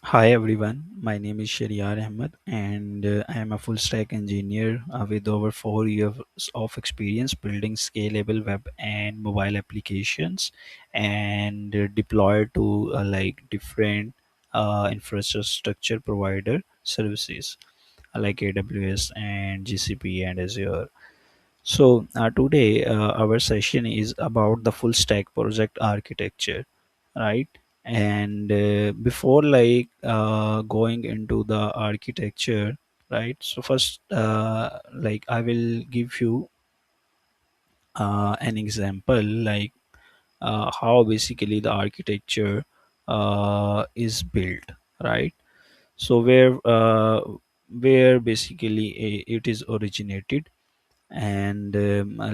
Hi everyone, my name is Shariar Ahmed and I am a full stack engineer with over 4 years of experience building scalable web and mobile applications and deployed to different infrastructure provider services like AWS and GCP and Azure. So today our session is about the full stack project architecture, right? And before going into the architecture, right? So first, I will give you an example how basically the architecture is built, right? So where basically it is originated and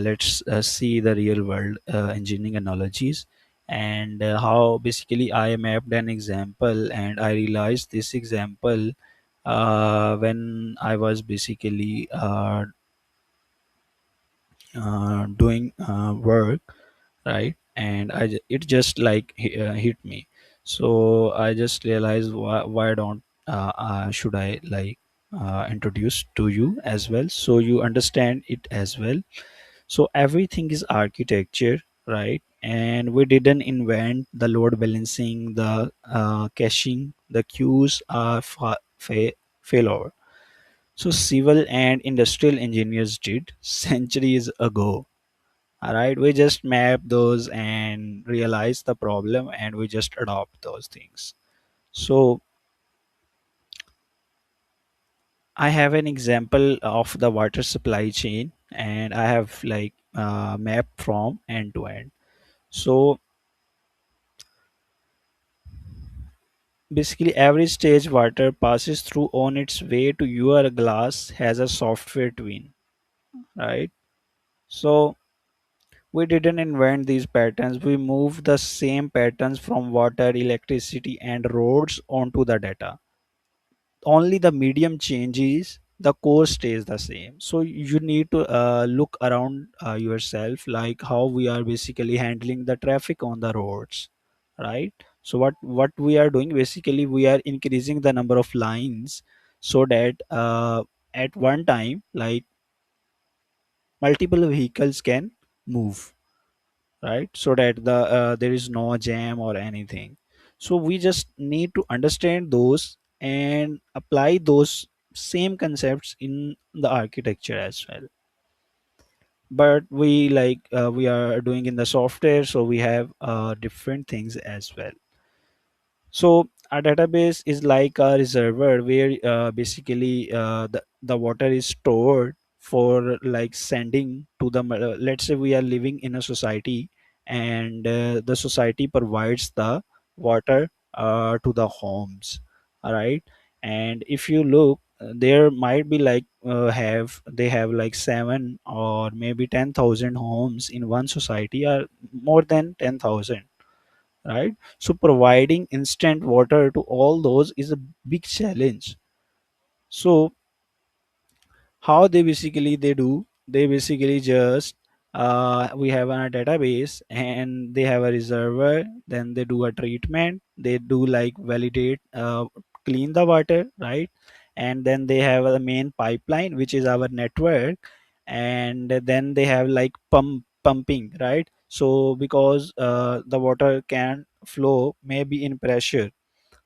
let's see the real world engineering analogies and how basically I mapped an example and I realized this example when I was basically doing work, right? And it just hit me. So I just realized why don't should I introduce to you as well so you understand it as well. So everything is architecture, right? And we didn't invent the load balancing, the caching, the queues are failover. So civil and industrial engineers did centuries ago. All right, we just map those and realize the problem, and we just adopt those things. So I have an example of the water supply chain, and I have map from end to end. So basically every stage water passes through on its way to your glass has a software twin, right? So we didn't invent these patterns, we moved the same patterns from water, electricity and roads onto the data. Only the medium changes, the core stays the same. So you need to look around yourself, like how we are basically handling the traffic on the roads, right? So what we are doing, basically we are increasing the number of lines so that at one time multiple vehicles can move, right? So that there is no jam or anything. So we just need to understand those and apply those same concepts in the architecture as well. But we are doing in the software, so we have different things as well. So a database is like a reservoir where basically the water is stored for like sending to the let's say we are living in a society and the society provides the water to the homes, all right? And if you look, there might be have they have like 7 or maybe 10,000 homes in one society, or more than 10,000, right? So providing instant water to all those is a big challenge. So how they do, they basically just we have a database and they have a reservoir, then they do a treatment, they do like validate, clean the water, right? And then they have a main pipeline which is our network, and then they have like pumping, right? So because the water can flow maybe in pressure,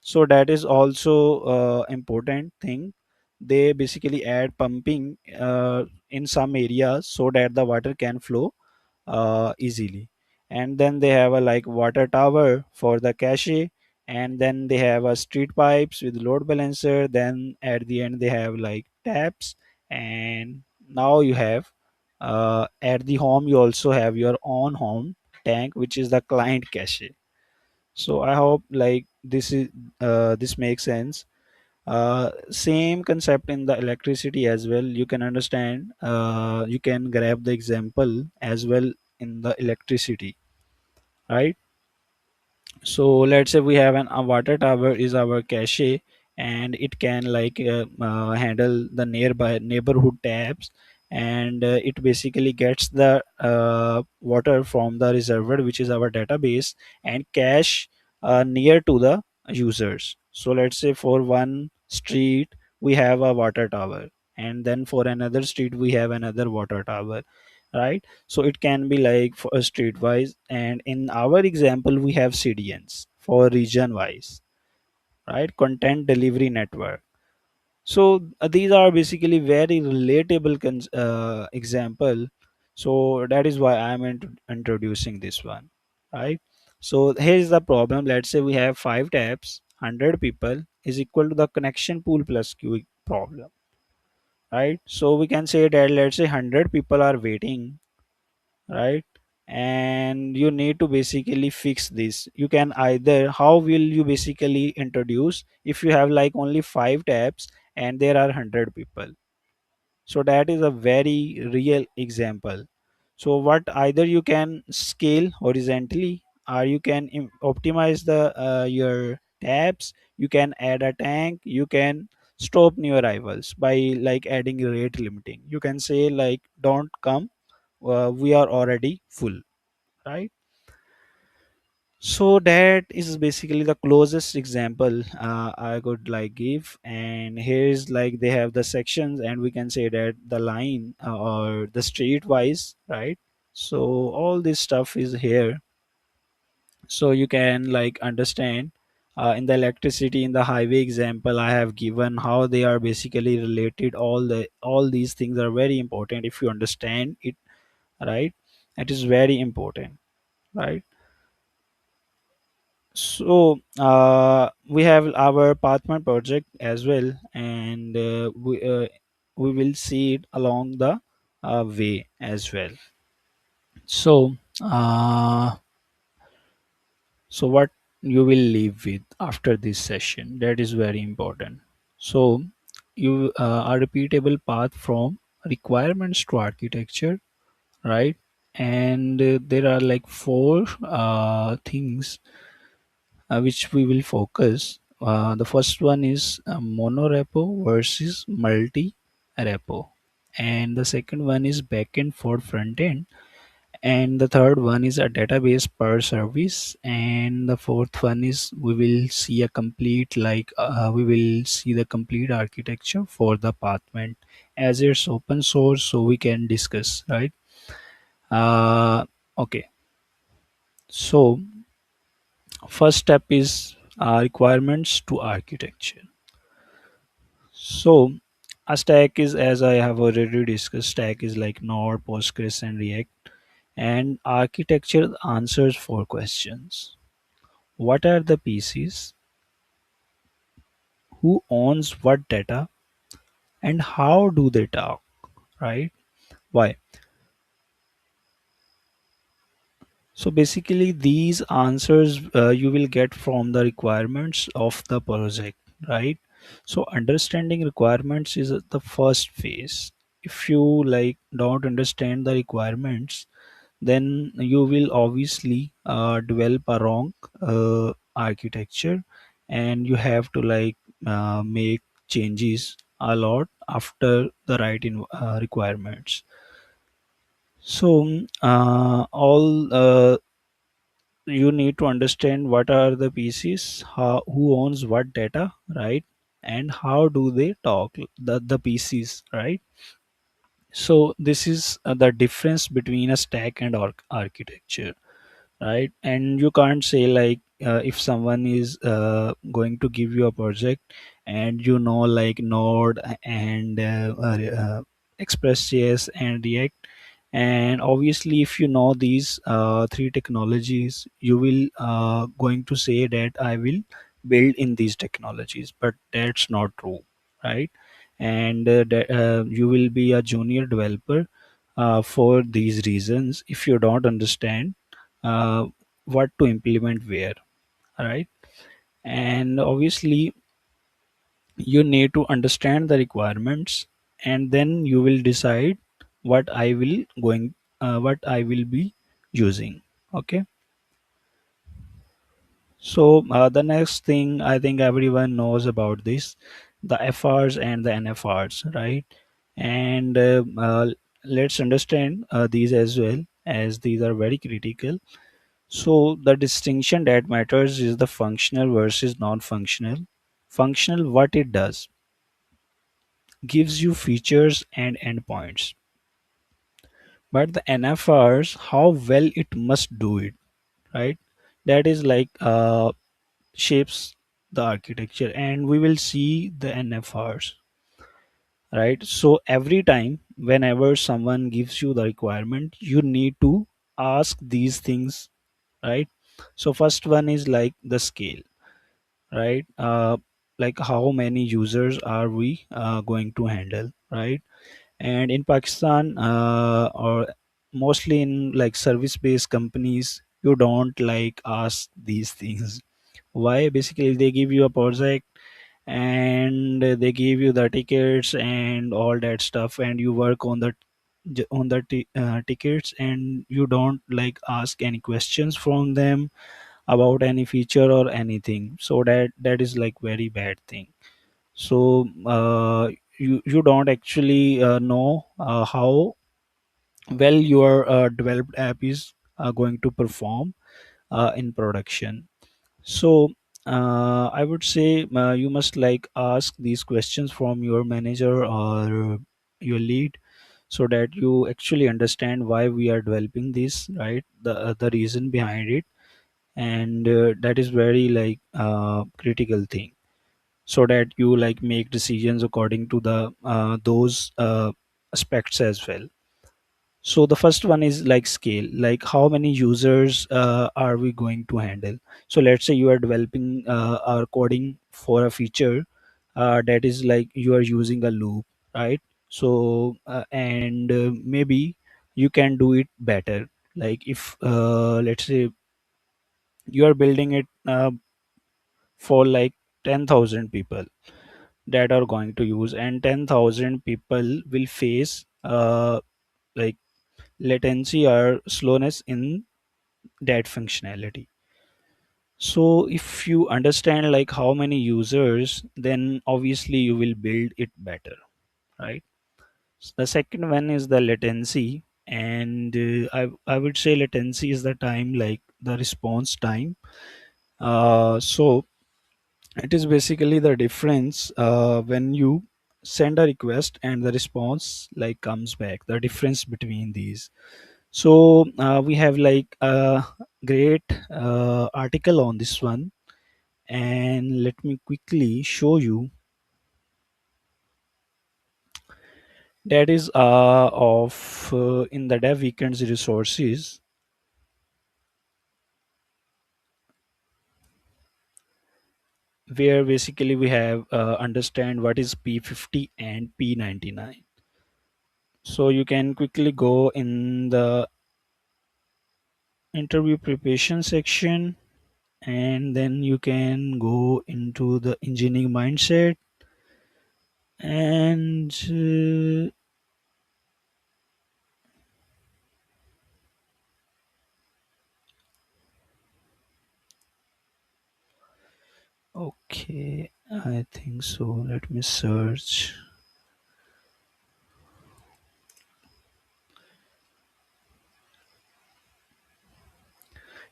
so that is also important thing. They basically add pumping in some areas so that the water can flow easily. And then they have a like water tower for the cache, and then they have a street pipes with load balancer, then at the end they have like taps. And now you have at the home you also have your own home tank, which is the client cache. So I hope this makes sense. Same concept in the electricity as well, you can understand, you can grab the example as well in the electricity, right? So let's say we have a water tower is our cache, and it can handle the nearby neighborhood taps, and it basically gets the water from the reservoir which is our database and cache near to the users. So let's say for one street we have a water tower, and then for another street we have another water tower, right? So it can be like for a street wise, and in our example we have CDNs for region wise, right? Content delivery network. So these are basically very relatable example. So that is why I'm introducing this one, right? So here's the problem. Let's say we have 5 tabs, 100 people is equal to the connection pool plus queue problem, right? So we can say that let's say 100 people are waiting, right? And you need to basically fix this. You can either, how will you basically introduce if you have like only 5 tabs and there are 100 people? So that is a very real example. So what, either you can scale horizontally, or you can optimize the your tabs, you can add a tank, you can stop new arrivals by like adding rate limiting. You can say like don't come, we are already full, right? So that is basically the closest example I could like give. And here's like they have the sections, and we can say that the line or the street wise, right? So all this stuff is here, so you can like understand. In the electricity, in the highway example I have given, how they are basically related. All these things are very important if you understand it, right? It is very important, right? So we have our Pathment project as well, and we will see it along the way as well. So so what you will leave with after this session, that is very important. So you a repeatable path from requirements to architecture, right? And there are like four things which we will focus. The first one is monorepo versus multi-repo, and the second one is backend for frontend, and the third one is a database per service, and the fourth one is we will see a complete we will see the complete architecture for the Pathment, as it's open source, so we can discuss, right? uh, okay, so first step is requirements to architecture. So a stack is, as I have already discussed, stack is like Node, Postgres, and React. And architecture answers four questions: what are the pieces, who owns what data, and how do they talk, right? Why? So basically these answers you will get from the requirements of the project, right? So understanding requirements is the first phase. If you like don't understand the requirements, then you will obviously develop a wrong architecture, and you have to like make changes a lot after the right requirements. So all you need to understand what are the pieces, who owns what data, right? And how do they talk, the pieces, right? So this is the difference between a stack and architecture, right? And you can't say like if someone is going to give you a project, and you know like Node and Express.js and React, and obviously if you know these three technologies, you will going to say that I will build in these technologies, but that's not true, right? And you will be a junior developer for these reasons if you don't understand uh, what to implement where, right? And obviously you need to understand the requirements, and then you will decide what I will be using. Okay, so the next thing, I think everyone knows about this, the FRs and the NFRs, right? And let's understand these as well, as these are very critical. So the distinction that matters is the functional versus non-functional. Functional, what it does, gives you features and endpoints, but the NFRs, how well it must do it, right? That is like shapes the architecture, and we will see the NFRs, right? So every time whenever someone gives you the requirement, you need to ask these things, right? So first one is like the scale, right? Like how many users are we going to handle, right? And in Pakistan, or mostly in like service based companies, you don't like ask these things. Why? Basically they give you a project and they give you the tickets and all that stuff, and you work on the tickets, and you don't like ask any questions from them about any feature or anything. So that is like very bad thing. So you don't actually know how well your developed app is going to perform in production. So I would say you must like ask these questions from your manager or your lead, so that you actually understand why we are developing this, right? The reason behind it, and that is very like critical thing, so that you like make decisions according to the those aspects as well. So the first one is like scale, like how many users are we going to handle. So let's say you are developing or coding for a feature that is like you are using a loop, right? So and maybe you can do it better. Like if let's say you are building it for like 10,000 people that are going to use, and 10,000 people will face like latency or slowness in that functionality. So if you understand like how many users, then obviously you will build it better, right? So the second one is the latency, and I would say latency is the time, like the response time. So it is basically the difference when you send a request and the response like comes back, the difference between these. So we have like a great article on this one, and let me quickly show you. That is of in the dev weekends resources, where basically we have understand what is P50 and P99. So you can quickly go in the interview preparation section, and then you can go into the engineering mindset, and okay, I think so. Let me search.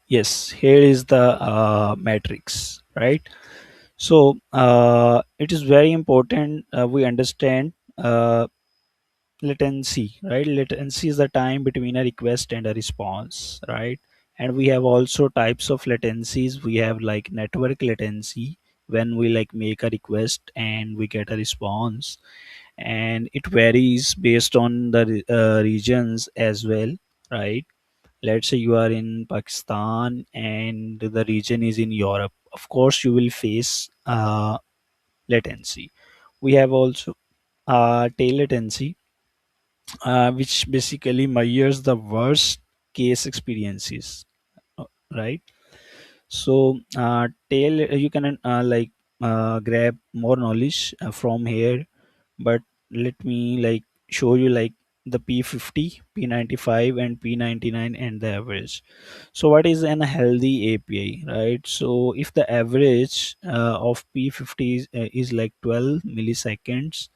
Yes, here is the matrix, right? So it is very important we understand latency, right? Latency is the time between a request and a response, right? And we have also types of latencies. We have like network latency, when we like make a request and we get a response, and it varies based on the regions as well, right? Let's say you are in Pakistan and the region is in Europe, of course you will face latency. We have also tail latency, which basically measures the worst case experiences, right? So tail, you can grab more knowledge from here, but let me like show you like the P50, P95 and P99 and the average. So what is an healthy API, right? So if the average of P50 is like 12 milliseconds,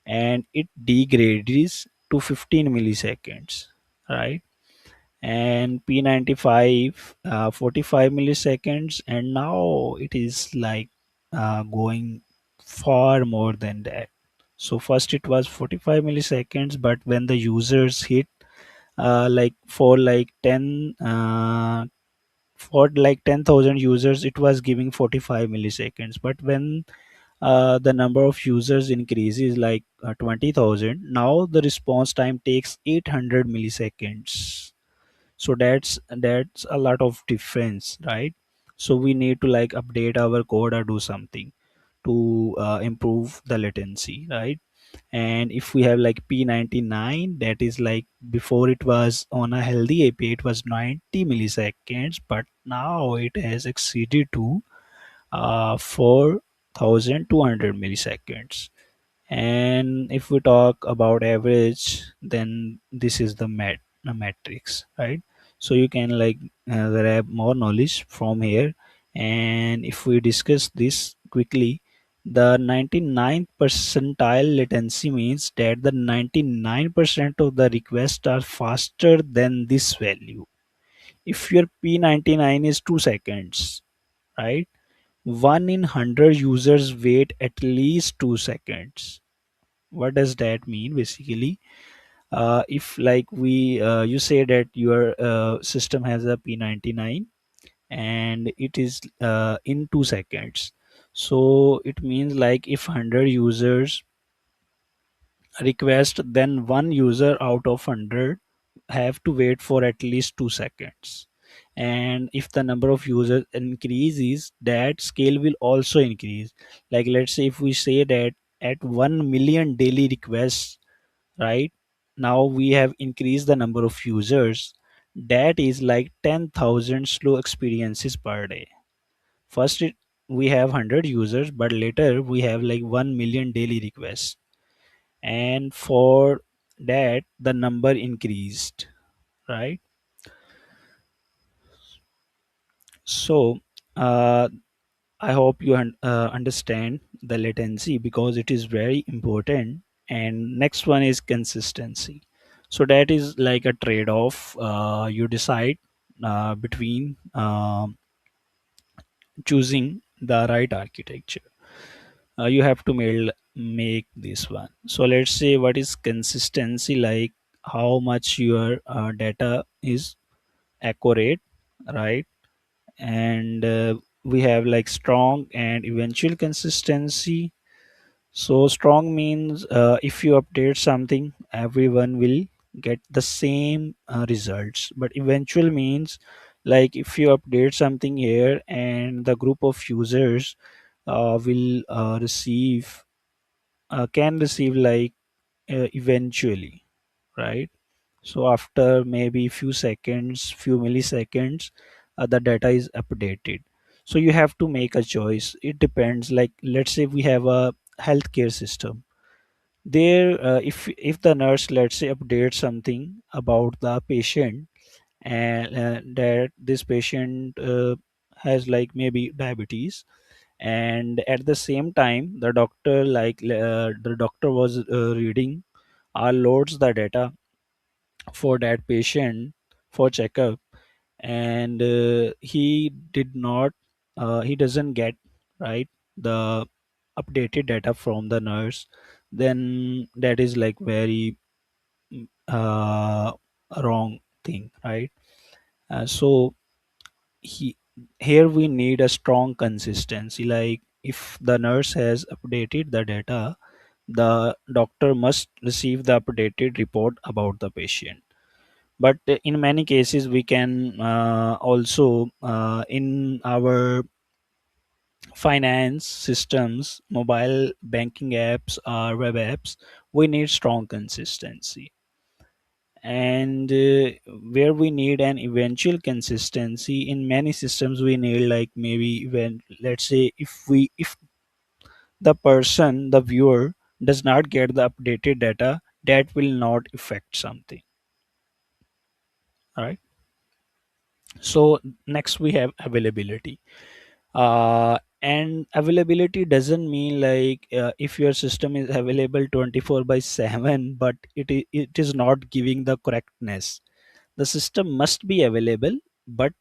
and it degrades to 15 milliseconds, right? And P95 45 milliseconds, and now it is like going far more than that. So first it was 45 milliseconds, but when the users hit like for like 10,000 users, it was giving 45 milliseconds. But when the number of users increases like 20,000, now the response time takes 800 milliseconds. So that's a lot of difference, right? So we need to like update our code or do something to improve the latency, right? And if we have like P99, that is like before it was on a healthy API, it was 90 milliseconds, but now it has exceeded to 4200 milliseconds. And if we talk about average, then this is the matrix, right? So you can like grab more knowledge from here. And if we discuss this quickly, the 99th percentile latency means that the 99% of the requests are faster than this value. If your P99 is 2 seconds, right, 1 in 100 users wait at least 2 seconds. What does that mean? Basically, if like we you say that your system has a P99 and it is in 2 seconds, so it means like if 100 users request, then one user out of 100 have to wait for at least 2 seconds. And if the number of users increases, that scale will also increase. Like let's say if we say that at 1 million daily requests, right, now we have increased the number of users, that is like 10,000 slow experiences per day. First we have 100 users, but later we have like 1 million daily requests, and for that the number increased, right? So uh, I hope you understand the latency because it is very important. And next one is consistency. So that is like a trade-off. You decide between choosing the right architecture. You have to make this one. So let's say what is consistency, like how much your data is accurate, right? And we have like strong and eventual consistency. So strong means if you update something, everyone will get the same results. But eventual means like if you update something here and the group of users will receive can receive like eventually, right? So after maybe few seconds, few milliseconds, the data is updated. So you have to make a choice. It depends. Like let's say we have a healthcare system. There, if the nurse let's say updates something about the patient, and that this patient has like maybe diabetes, and at the same time the doctor the doctor was reading or loads the data for that patient for checkup, and he doesn't get, right, the updated data from the nurse, then that is like very uh, wrong thing, right? So he here we need a strong consistency. Like if the nurse has updated the data, the doctor must receive the updated report about the patient. But in many cases we can also in our finance systems, mobile banking apps or web apps, we need strong consistency. And where we need an eventual consistency, in many systems we need like maybe when let's say if the person, the viewer, does not get the updated data, that will not affect something. All right. So next we have availability. And availability doesn't mean like if your system is available 24 by 7 but it is not giving the correctness. The system must be available but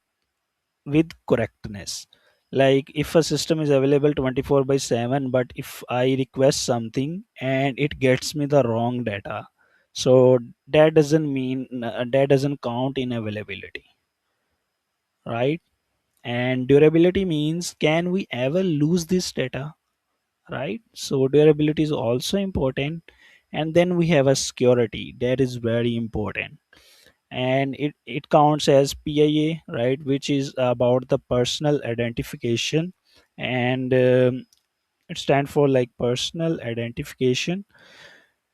with correctness. Like if a system is available 24 by 7, but if I request something and it gets me the wrong data, so that doesn't mean that doesn't count in availability, right? And durability means, can we ever lose this data, right? So durability is also important. And then we have a security that is very important, and it counts as PIA, right, which is about the personal identification. And it stands for like personal identification,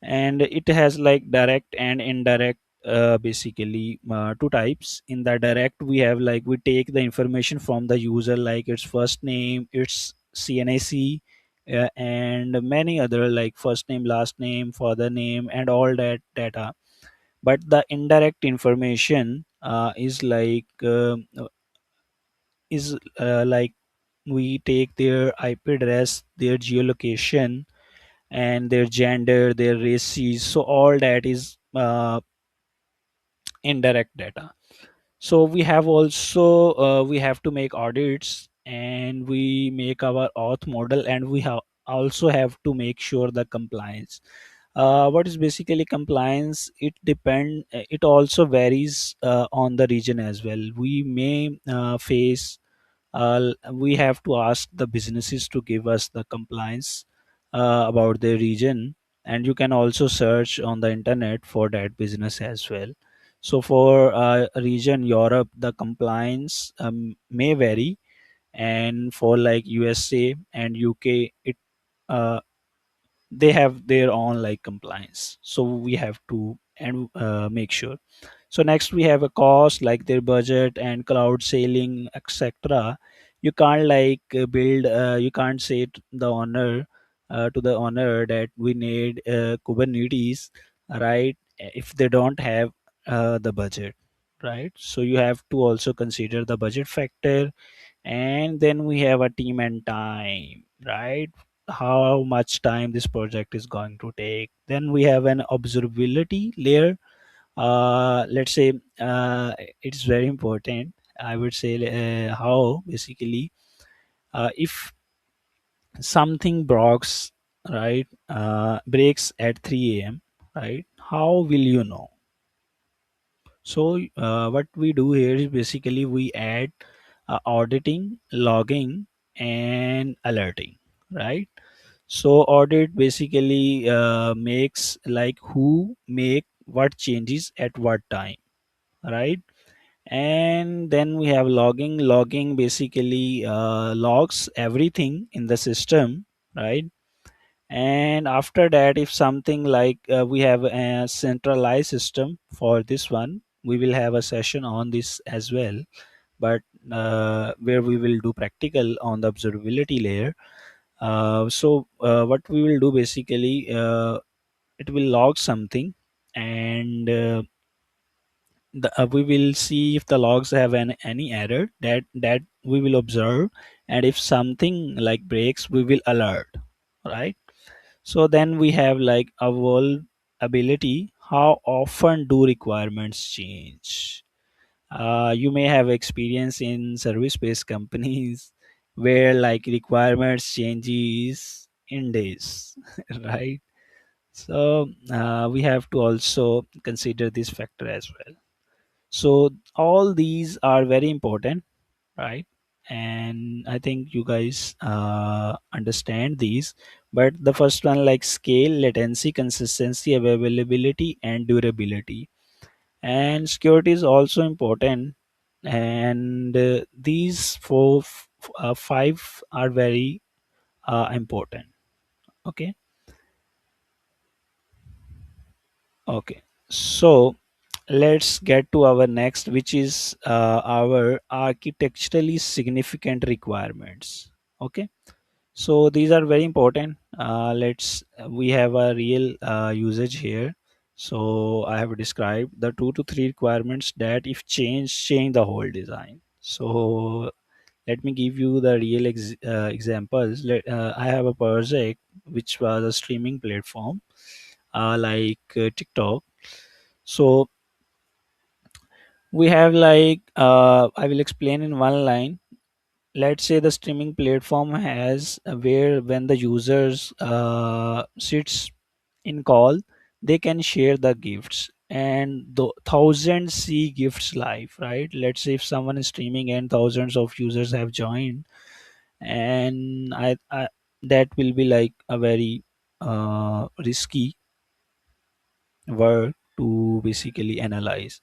and it has like direct and indirect, basically two types. In the direct, we have like we take the information from the user, like its first name, its CNAC, and many other, like first name, last name, father name, and all that data. But the indirect information is like we take their IP address, their geolocation, and their gender, their races. So all that is indirect data. So we have also we have to make audits, and we make our auth model, and we have also have to make sure the compliance. What is basically compliance? It also varies on the region as well. We may face we have to ask the businesses to give us the compliance about their region, and you can also search on the internet for that business as well. So for region Europe, the compliance may vary, and for like USA and UK, it uh, they have their own like compliance, so we have to and make sure. So next we have a cost, like their budget and cloud sailing, etc. You can't like build you can't say to the owner that we need Kubernetes, right, if they don't have the budget, right? So you have to also consider the budget factor. And then we have a team and time, right? How much time this project is going to take. Then we have an observability layer. Let's say it's very important, I would say, how basically if something breaks, right, breaks at 3 a.m., right, how will you know? So what we do here is basically we add auditing, logging, and alerting, right? So audit basically makes like who make what changes at what time, right? And then we have logging. Logging basically logs everything in the system, right? And after that, if something like we have a centralized system for this one, we will have a session on this as well, but where we will do practical on the observability layer. What we will do basically, it will log something, and we will see if the logs have any error that we will observe, and if something like breaks, we will alert, right? So then we have like availability. How often do requirements change? You may have experience in service-based companies where like requirements changes in days, right? So we have to also consider this factor as well. So all these are very important, right? And I think you guys understand these. But the first one, like scale, latency, consistency, availability, and durability. And security is also important. And these five are very important. Okay. Okay. So let's get to our next, which is our architecturally significant requirements. Okay. So these are very important. Let's We have a real usage here. So I have described the 2 to 3 requirements that if change the whole design. So let me give you the real examples. I have a project which was a streaming platform, like TikTok. So we have like I will explain in one line. let's say the streaming platform has where when the users sits in call, they can share the gifts and the thousands see gifts live, right? Let's say if someone is streaming and thousands of users have joined, and I that will be like a very risky work to basically analyze.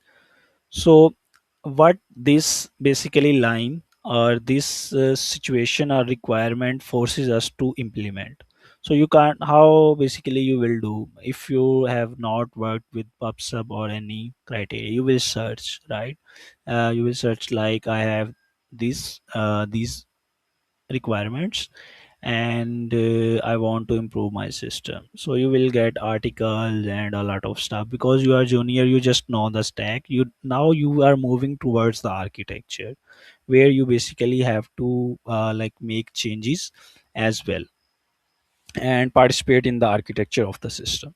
So what this basically line or this situation or requirement forces us to implement. So you can't, how basically you will do if you have not worked with pubsub or any criteria, you will search, right? You will search like I have these requirements and I want to improve my system. So you will get articles and a lot of stuff because you are junior, you just know the stack. You now you are moving towards the architecture where you basically have to like make changes as well and participate in the architecture of the system.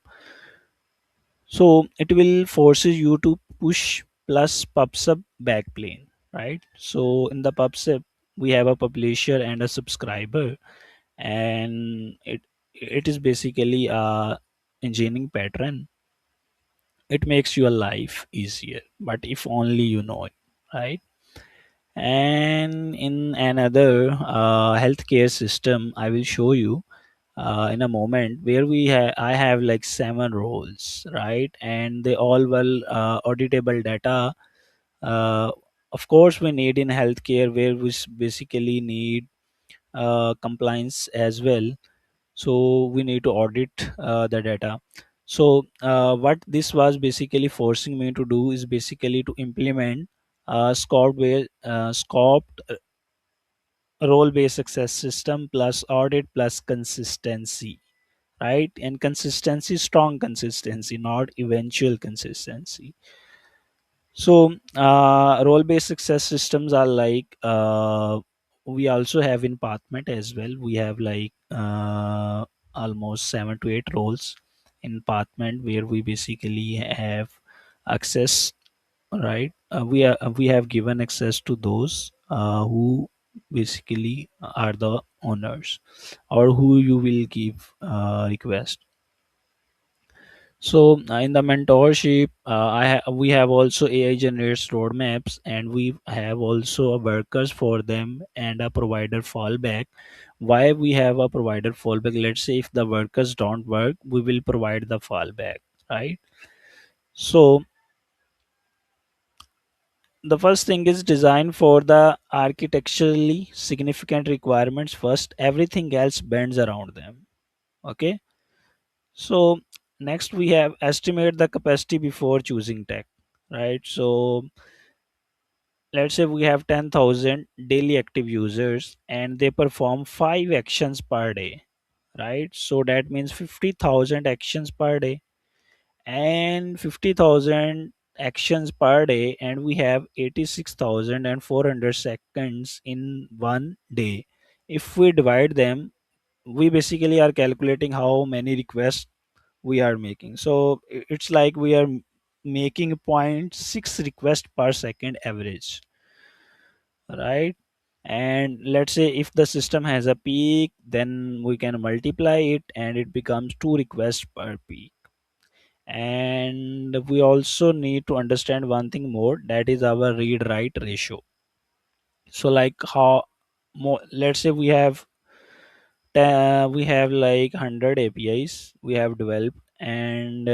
So it will forces you to push plus pubsub backplane, right? So in the pubsub we have a publisher and a subscriber, and it is basically a engineering pattern. It makes your life easier, but if only you know it, right? And in another healthcare system I will show you in a moment, where I have like 7 roles, right? And they all well auditable data. uh, of course we need in healthcare where we basically need compliance as well, so we need to audit the data. So what this was basically forcing me to do is basically to implement scoped role based success system plus audit plus consistency, right? And consistency, strong consistency, not eventual consistency. So role based success systems are like we also have in Pathment as well. We have like almost 7 to 8 roles in Pathment where we basically have access, right? We have given access to those who basically are the owners or who you will give request. So in the mentorship, we have also AI generates roadmaps, and we have also a workers for them and a provider fallback. Why we have a provider fallback? Let's say if the workers don't work, we will provide the fallback, right? So the first thing is design for the architecturally significant requirements first. Everything else bends around them. Okay. So next we have estimate the capacity before choosing tech, right? So let's say we have 10,000 daily active users and they perform 5 actions per day, right? So that means 50,000 actions per day and 50,000 actions per day, and we have 86,400 seconds in one day. If we divide them, we basically are calculating how many requests we are making. So it's like we are making zero point 0.6 request per second average, right? And let's say if the system has a peak, then we can multiply it and it becomes 2 requests per peak. And we also need to understand one thing more, that is our read write ratio. So like how more, let's say we have like 100 APIs we have developed, and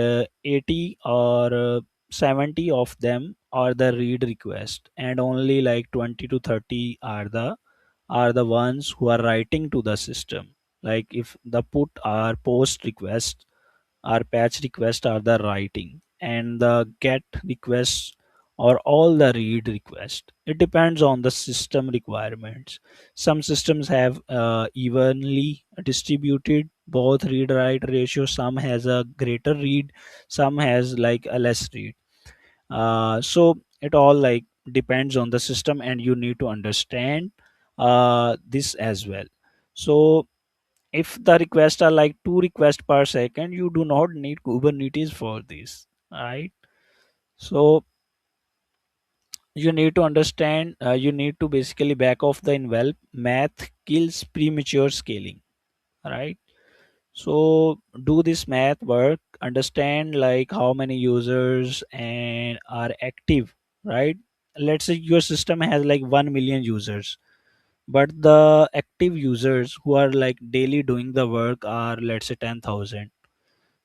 80 or 70 of them are the read request, and only like 20 to 30 are the ones who are writing to the system. Like if the put or post request our patch requests are the writing, and the get requests or all the read request. It depends on the system requirements. Some systems have evenly distributed both read write ratio. Some has a greater read, some has like a less read. So it all like depends on the system, and you need to understand this as well. So if the requests are like 2 requests per second, you do not need Kubernetes for this, right? So You need to understand, you need to basically back off the envelope. Math kills premature scaling, right? So do this math work, understand like how many users and are active, right? Let's say your system has like 1 million users, but the active users who are like daily doing the work are, let's say, 10,000.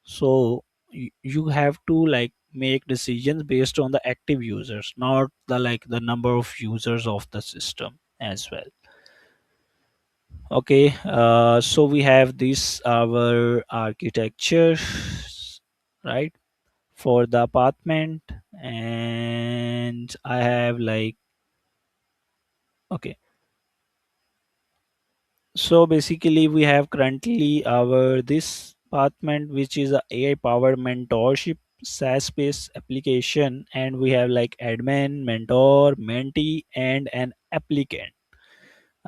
So you have to like make decisions based on the active users, not the like the number of users of the system as well. Okay, so we have this our architecture, right, for the apartment. And I have like, okay, so basically we have currently our this Pathment, which is a AI powered mentorship SaaS based application, and we have like admin, mentor, mentee, and an applicant,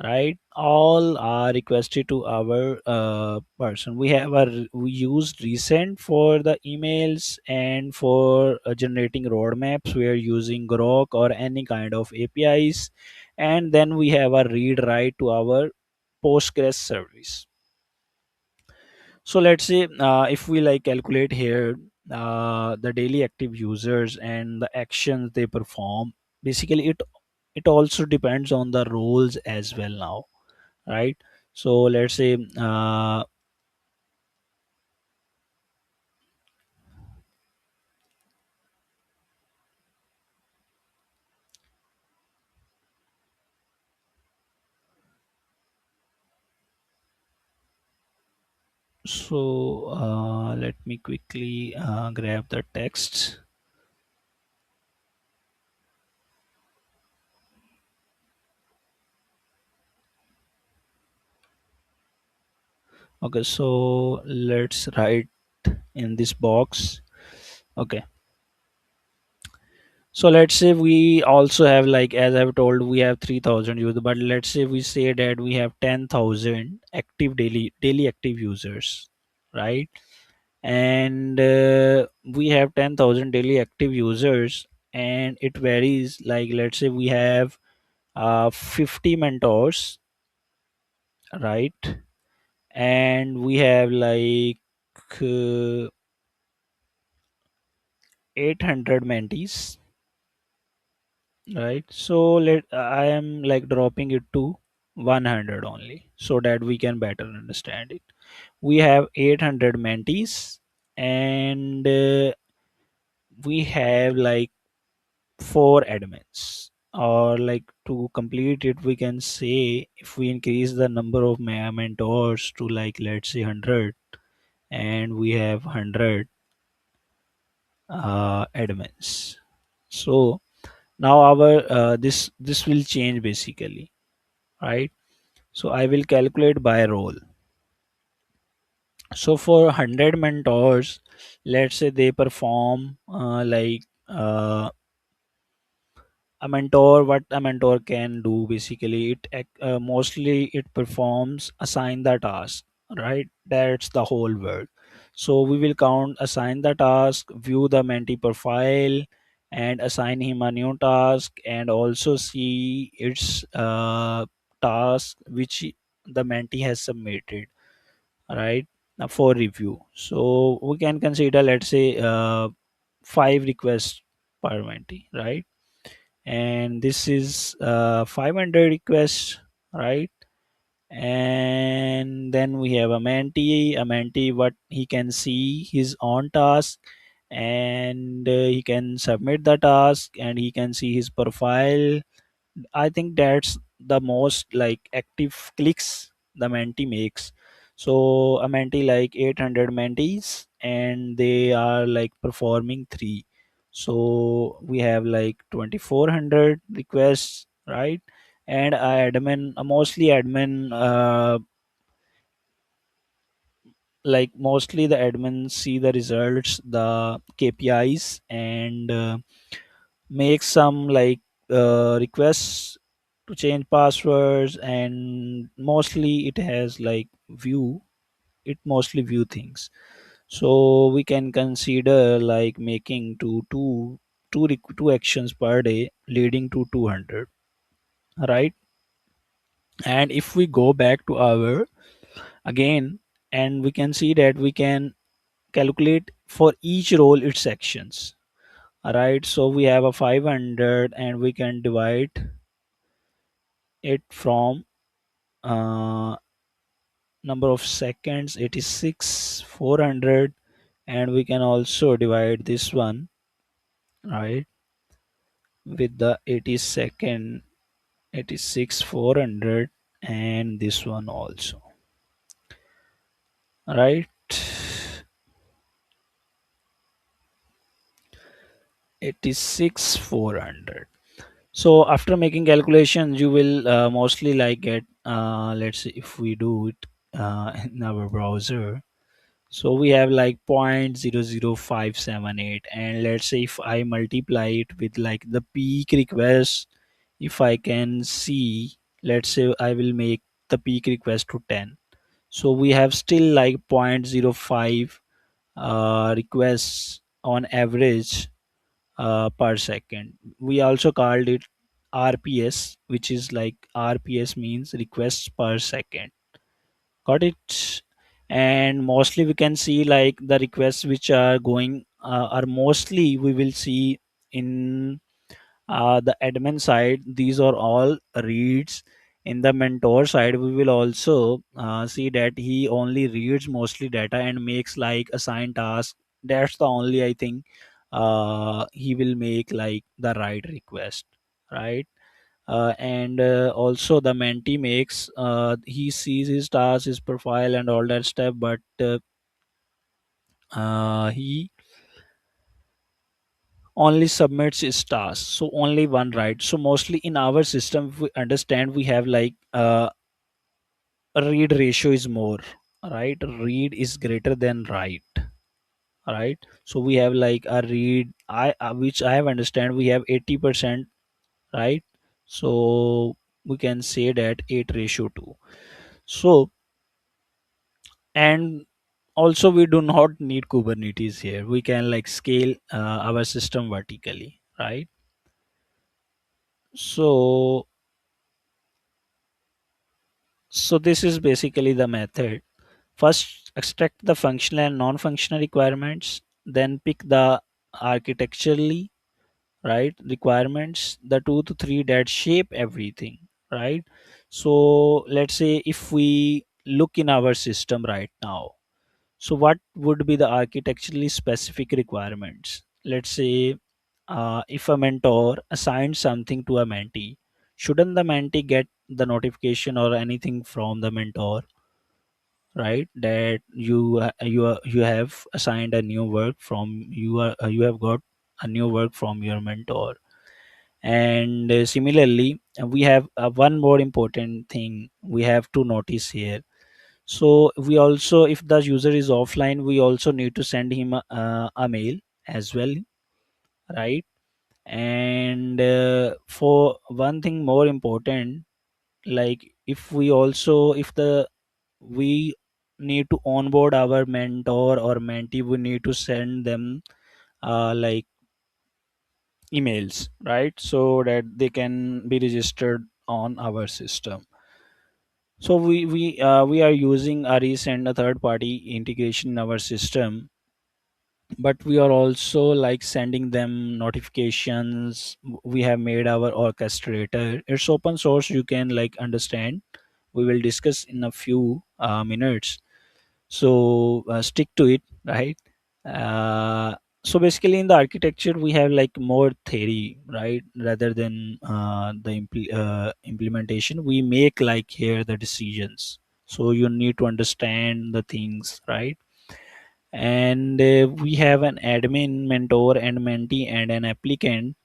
right? All are requested to our person. We have a we used recent for the emails, and for generating roadmaps we are using Grok or any kind of APIs. And then we have a read write to our Postgres service. So let's say if we like calculate here the daily active users and the actions they perform, basically it also depends on the roles as well now, right? So let's say let me quickly grab the text. Okay, so let's write in this box. Okay, so let's say we also have like, as I've told, we have 3,000 users, but let's say we say that we have 10,000 active daily active users, right? And we have 10,000 daily active users, and it varies. Like let's say we have 50 mentors, right? And we have like uh, 800 mentees, right? So let I am like dropping it to 100 only so that we can better understand it. We have 800 mentees, and we have like 4 admins, or like to complete it we can say, if we increase the number of mentors to like let's say 100, and we have 100 admins. So now our this will change basically, right? So I will calculate by role. So for 100 mentors, let's say they perform a mentor. What a mentor can do basically, mostly it performs assign the task, right? That's the whole word. So we will count assign the task, view the mentee profile, and assign him a new task, and also see its task which the mentee has submitted, right, for review. So we can consider, let's say, 5 requests per mentee, right? And this is 500 requests, right? And then we have a mentee what he can see his own task, and he can submit the task, and he can see his profile. I think that's the most like active clicks the mentee makes. So a mentee like 800 mentees, and they are like performing 3. So we have like 2,400 requests, right? And admin, mostly admin, like mostly the admins see the results, the KPIs, and make some like requests to change passwords, and mostly it has like view, it mostly view things. So we can consider like making to two two actions per day leading to 200, right? And if we go back to our again, and we can see that we can calculate for each role its actions. All right, so we have a 500 and we can divide it from uh, number of seconds, 86 400, and we can also divide this one, right, with the 80 second, 86 400, and this one also, right. 86 400. So after making calculations, you will mostly like get, let's see if we do it in our browser. So we have like 0.00578, and let's say if I multiply it with like the peak request, if I can see, let's say I will make the peak request to 10. So we have still like zero point zero 0.05 requests on average per second. We also called it RPS, which is like RPS means requests per second. Got it? And mostly we can see like the requests which are going are mostly we will see in the admin side. These are all reads. In the mentor side, we will also see that he only reads mostly data and makes like assigned task. That's the only I think he will make like the right request, right? And also the mentee makes he sees his task, his profile, and all that stuff, but he only submits his task, so only one, right? So mostly in our system, if we understand, we have like read ratio is more, right? Read is greater than write, right? So we have like a read, I which I have understand we have 80%, right? So we can say that 8 ratio 2. So, and also we do not need Kubernetes here, we can like scale our system vertically, right? So this is basically the method. First, extract the functional and non-functional requirements, then pick the architecturally right requirements, the 2 to 3 that shape everything, right? So let's say if we look in our system right now, so what would be the architecturally specific requirements? Let's say if a mentor assigns something to a mentee, shouldn't the mentee get the notification or anything from the mentor, right? That you have assigned a new work from you have got a new work from your mentor. And similarly, we have one more important thing we have to notice here. So we also, if the user is offline, we also need to send him a mail as well, right? And for one thing more important, like if we also, if the we need to onboard our mentor or mentee, we need to send them like emails, right? So that they can be registered on our system. So we are using a recent a third party integration in our system, but we are also like sending them notifications. We have made our orchestrator, it's open source, you can like understand. We will discuss in a few minutes, so stick to it, right? uh, so basically in the architecture we have like more theory, right, rather than the implementation. We make like here the decisions, so you need to understand the things, right? And we have an admin, mentor, and mentee, and an applicant,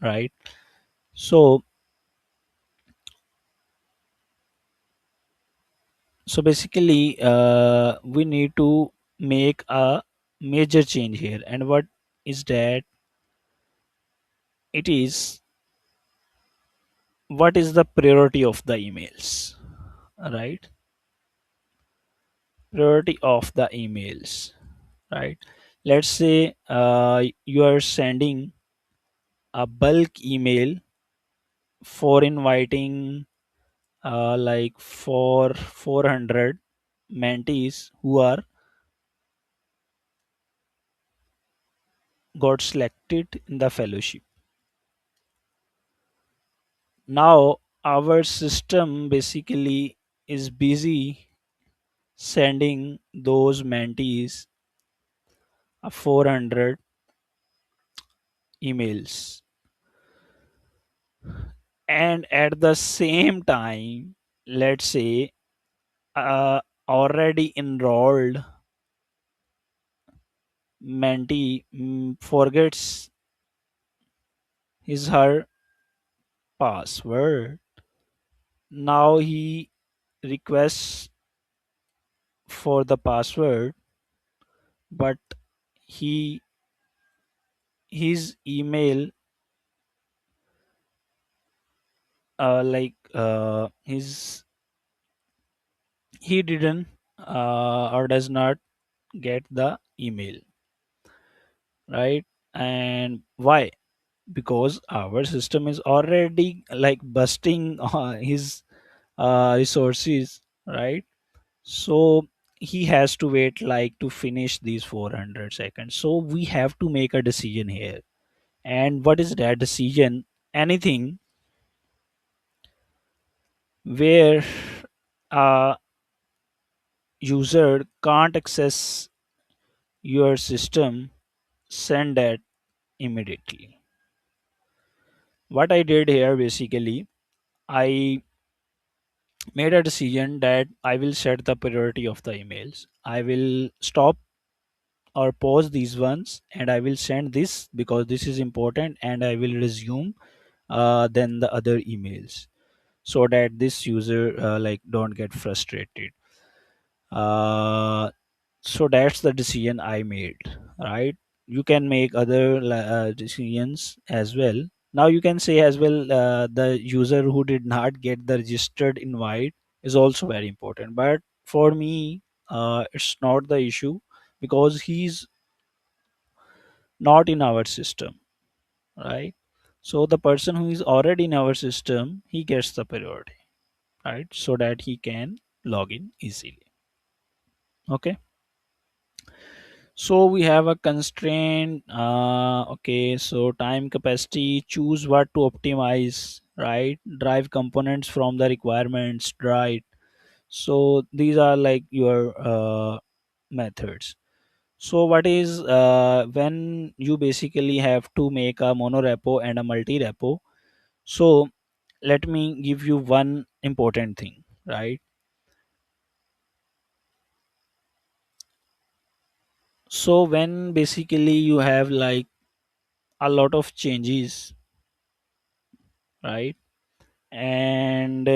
right? So basically we need to make a major change here, and what is that? It is, what is the priority of the emails, right? Priority of the emails, right? Let's say you are sending a bulk email for inviting like for 400 mentees who are got selected in the fellowship. Now our system basically is busy sending those mentees 400 emails, and at the same time, let's say already enrolled mentee forgets his her password. Now he requests for the password, but he his email his he didn't or does not get the email, right? And why? Because our system is already like busting his resources, right? So he has to wait like to finish these 400 seconds. So we have to make a decision here. And what is that decision? Anything where a user can't access your system, send that immediately. What I did here basically, I made a decision that I will set the priority of the emails. I will stop or pause these ones and I will send this because this is important, and I will resume then the other emails, so that this user like don't get frustrated. uh, so that's the decision I made, right? You can make other decisions as well. Now you can say as well, the user who did not get the registered invite is also very important, but for me it's not the issue because he's not in our system, right? So the person who is already in our system, he gets the priority, right? So that he can log in easily. Okay. So we have a constraint. Okay, so time capacity, choose what to optimize, right? Drive components from the requirements, right? So these are like your methods. So what is when you basically have to make a monorepo and a multi-repo. So let me give you one important thing, right? So when basically you have like a lot of changes, right? And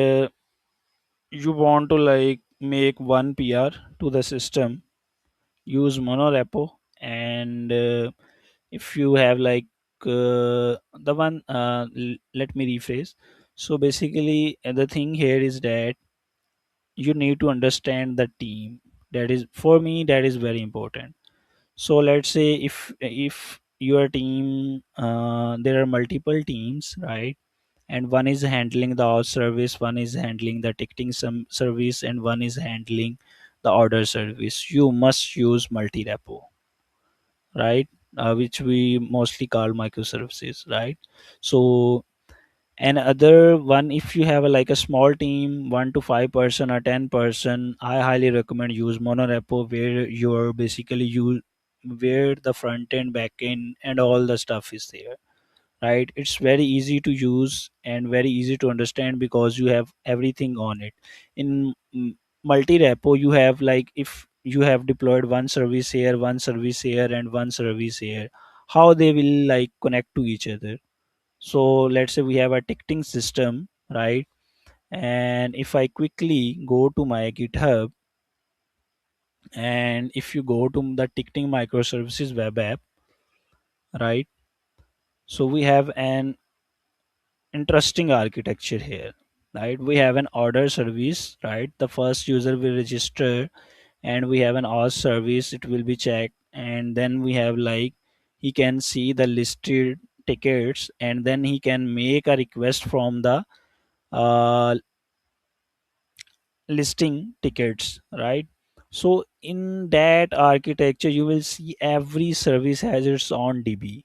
you want to like make one PR to the system, use monorepo. And if you have like the one let me rephrase. So basically the thing here is that you need to understand the team. That is, for me, that is very important. So let's say if your team there are multiple teams, right? And one is handling the out service, one is handling the ticketing some service, and one is handling the order service. You must use multi-repo, right? Which we mostly call microservices, right? So another one, if you have like a small team, 1 to 5 person or 10 person, I highly recommend use monorepo, where you're basically you where the front end, back end, and all the stuff is there, right? It's very easy to use and very easy to understand because you have everything on it. In multi-repo, you have like, if you have deployed one service here, one service here, and one service here, how they will like connect to each other. So let's say we have a ticketing system, right? And if I quickly go to my GitHub, and if you go to the ticketing microservices web app, right? So we have an interesting architecture here, right? We have an order service, right? The first user will register, and we have an auth service, it will be checked, and then we have like he can see the listed tickets, and then he can make a request from the uh, listing tickets, right? So in that architecture you will see every service has its own DB.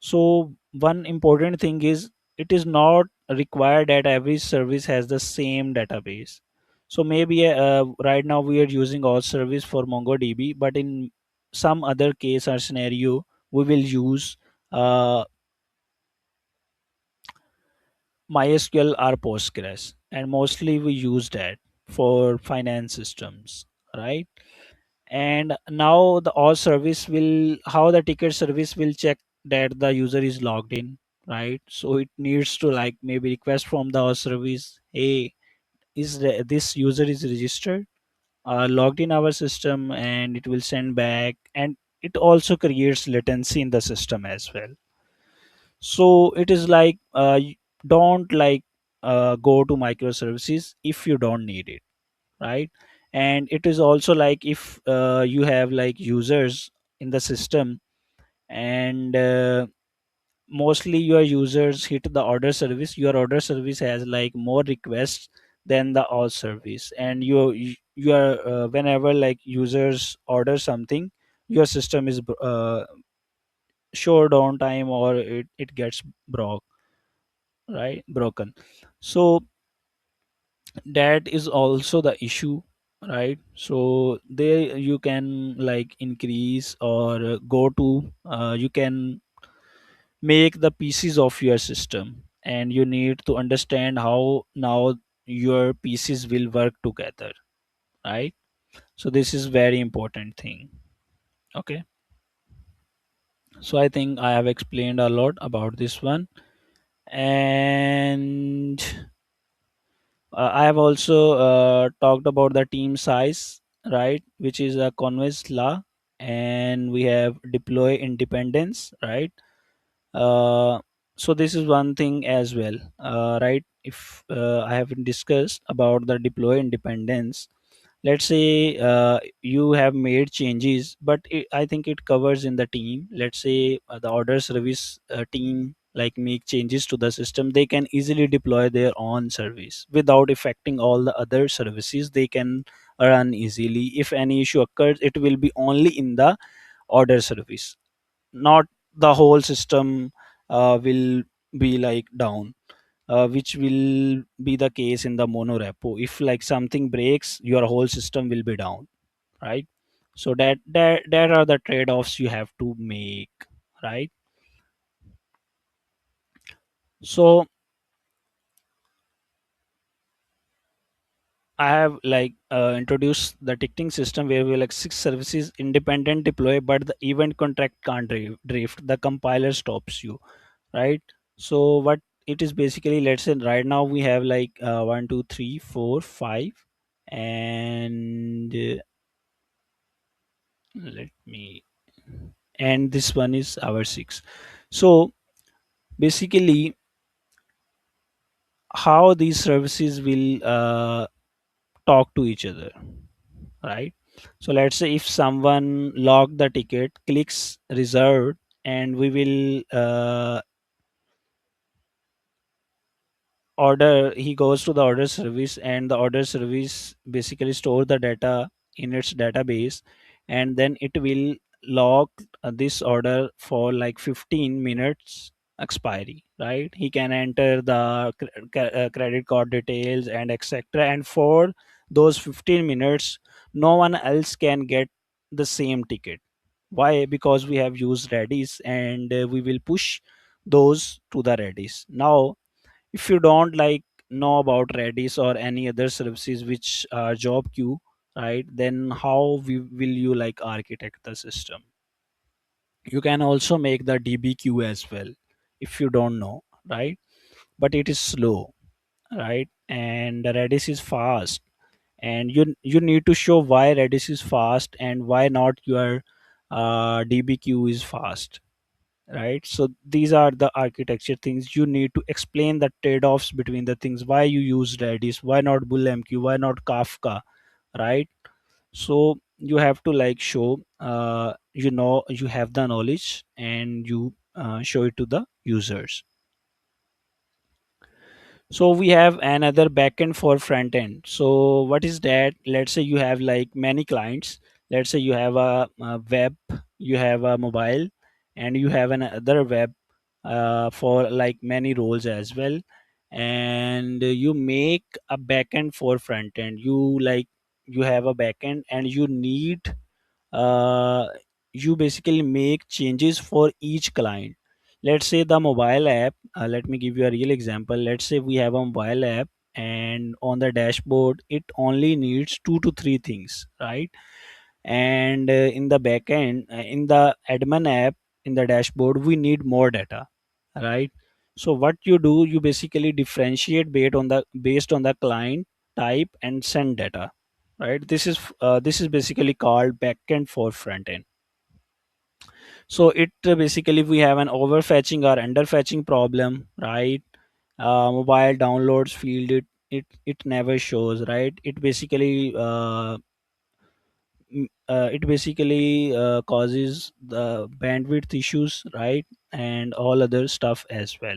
So one important thing is it is not required that every service has the same database. So maybe right now we are using all service for MongoDB, but in some other case or scenario we will use uh, MySQL or Postgres, and mostly we use that for finance systems, right? And now the all service will, how the ticket service will check that the user is logged in, right? So it needs to like maybe request from the all service, hey, this user is registered, logged in our system, and it will send back. And it also creates latency in the system as well. So it is like don't like go to microservices if you don't need it, right? And it is also like if you have like users in the system, and mostly your users hit the order service, your order service has like more requests than the all service, and you are whenever like users order something, your system is show downtime, or it gets broken. So that is also the issue, right? So there you can like increase or go to you can make the pieces of your system, and you need to understand how now your pieces will work together, right? So this is very important thing. Okay, so I think I have explained a lot about this one. And I have also talked about the team size, right, which is a Conway's law. And we have deploy independence, right? uh, so this is one thing as well, right? If I haven't discussed about the deploy independence, let's say you have made changes, but I think it covers in the team. Let's say the order service team like make changes to the system, they can easily deploy their own service without affecting all the other services. They can run easily. If any issue occurs, it will be only in the order service, not the whole system will be like down, which will be the case in the monorepo. If like something breaks, your whole system will be down, right? So that are the trade-offs you have to make, right? So I have like introduced the ticketing system where we like six services independent deploy, but the event contract can't drift. The compiler stops you, right? So what it is basically, let's say right now we have like 1 2 3 4 5, and let me, and this one is our six. So basically how these services will talk to each other, right? So let's say if someone log the ticket, clicks reserved, and we will order, he goes to the order service, and the order service basically store the data in its database, and then it will log this order for like 15 minutes expiry, right? He can enter the credit card details and etc, and for those 15 minutes no one else can get the same ticket. Why? Because we have used redis, and we will push those to the redis. Now if you don't like know about redis or any other services which are job queue, right, then how will you like architect the system? You can also make the dbq as well if you don't know, right? But it is slow, right? And redis is fast, and you need to show why redis is fast and why not your dbq is fast, right? So these are the architecture things. You need to explain the trade-offs between the things, why you use redis, why not bullemq, why not kafka, right? So you have to like show you know you have the knowledge, and you show it to the users. So we have another backend for front end. So what is that? Let's say you have like many clients. Let's say you have a web, you have a mobile, and you have another web for like many roles as well. And you make a backend for front end. You have a backend and you need uh, you basically make changes for each client. Let's say the mobile app, let me give you a real example. Let's say we have a mobile app, and on the dashboard it only needs two to three things, right? And in the backend, in the admin app, in the dashboard we need more data, right? So what you do, you basically differentiate based on the client type and send data, right? This is basically called backend for front end. So it basically we have an overfetching or underfetching problem, right? Mobile downloads field, it never shows, right? It basically causes the bandwidth issues, right? And all other stuff as well.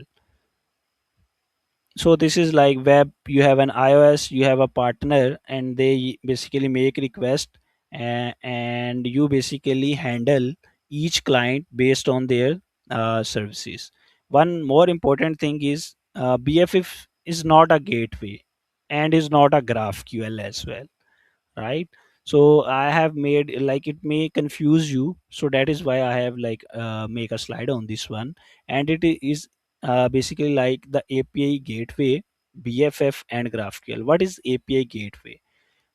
So this is like web, you have an iOS, you have a partner, and they basically make request, and you basically handle each client based on their services. One more important thing is BFF is not a gateway and is not a GraphQL as well, right? So I have made like, it may confuse you, so that is why I have like make a slide on this one. And it is basically like the API gateway, BFF and GraphQL. What is API gateway?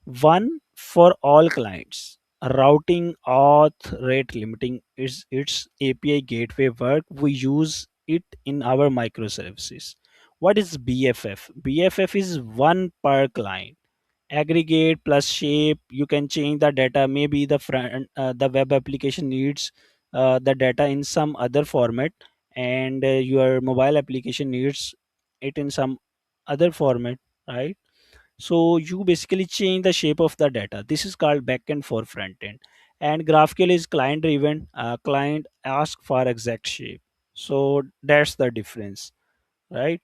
One for all clients, routing, auth, rate limiting is its API gateway work. We use it in our microservices. What is BFF? BFF is one per client, aggregate plus shape. You can change the data. Maybe the web application needs the data in some other format, and your mobile application needs it in some other format, right? So you basically change the shape of the data. This is called backend for front end. And GraphQL is client driven. Client ask for exact shape. So that's the difference, right?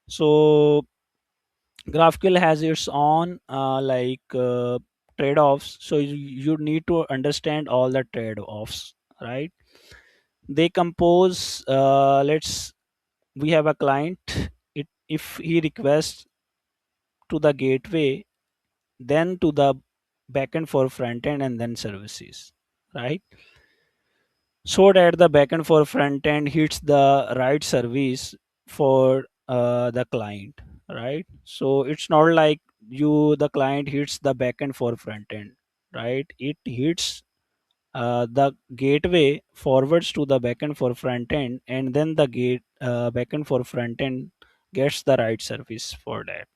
So GraphQL has its own trade-offs. So you need to understand all the trade-offs, right? They compose. Let's We have a client. If he requests to the gateway, then to the backend for front end, and then services, right? So that the backend for front end hits the right service for the client, right? So it's not like the client hits the backend for front end, right? It hits the gateway, forwards to the backend for front end, and then the backend for front end gets the right service for that.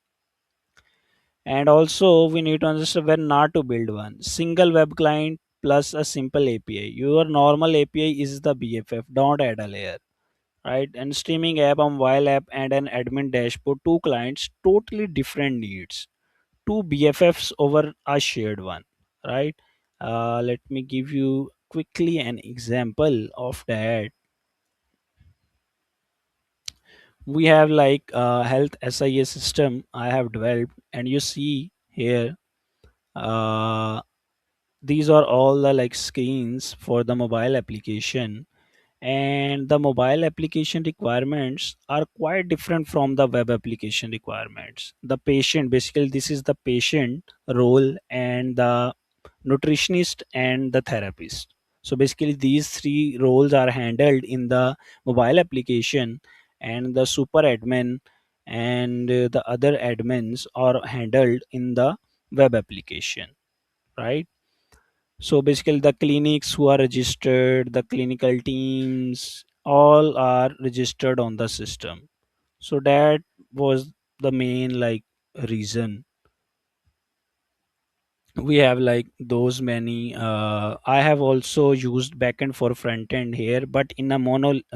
And also we need to understand when not to build one. Single web client plus a simple API. Your normal API is the BFF. Don't add a layer, right? And streaming app, a mobile app, and an admin dashboard. Two clients, totally different needs. Two BFFs over a shared one, right? Let me give you quickly an example of that. We have like health SIA system I have developed, and you see here. Uh, these are all the like screens for the mobile application, and the mobile application requirements are quite different from the web application requirements. The patient, basically this is the patient role, and the nutritionist and the therapist. So basically these three roles are handled in the mobile application, and the super admin and the other admins are handled in the web application, right? So basically, the clinics who are registered, the clinical teams, all are registered on the system. So that was the main like reason. We have like those many. I have also used backend for front end here, but in a monolith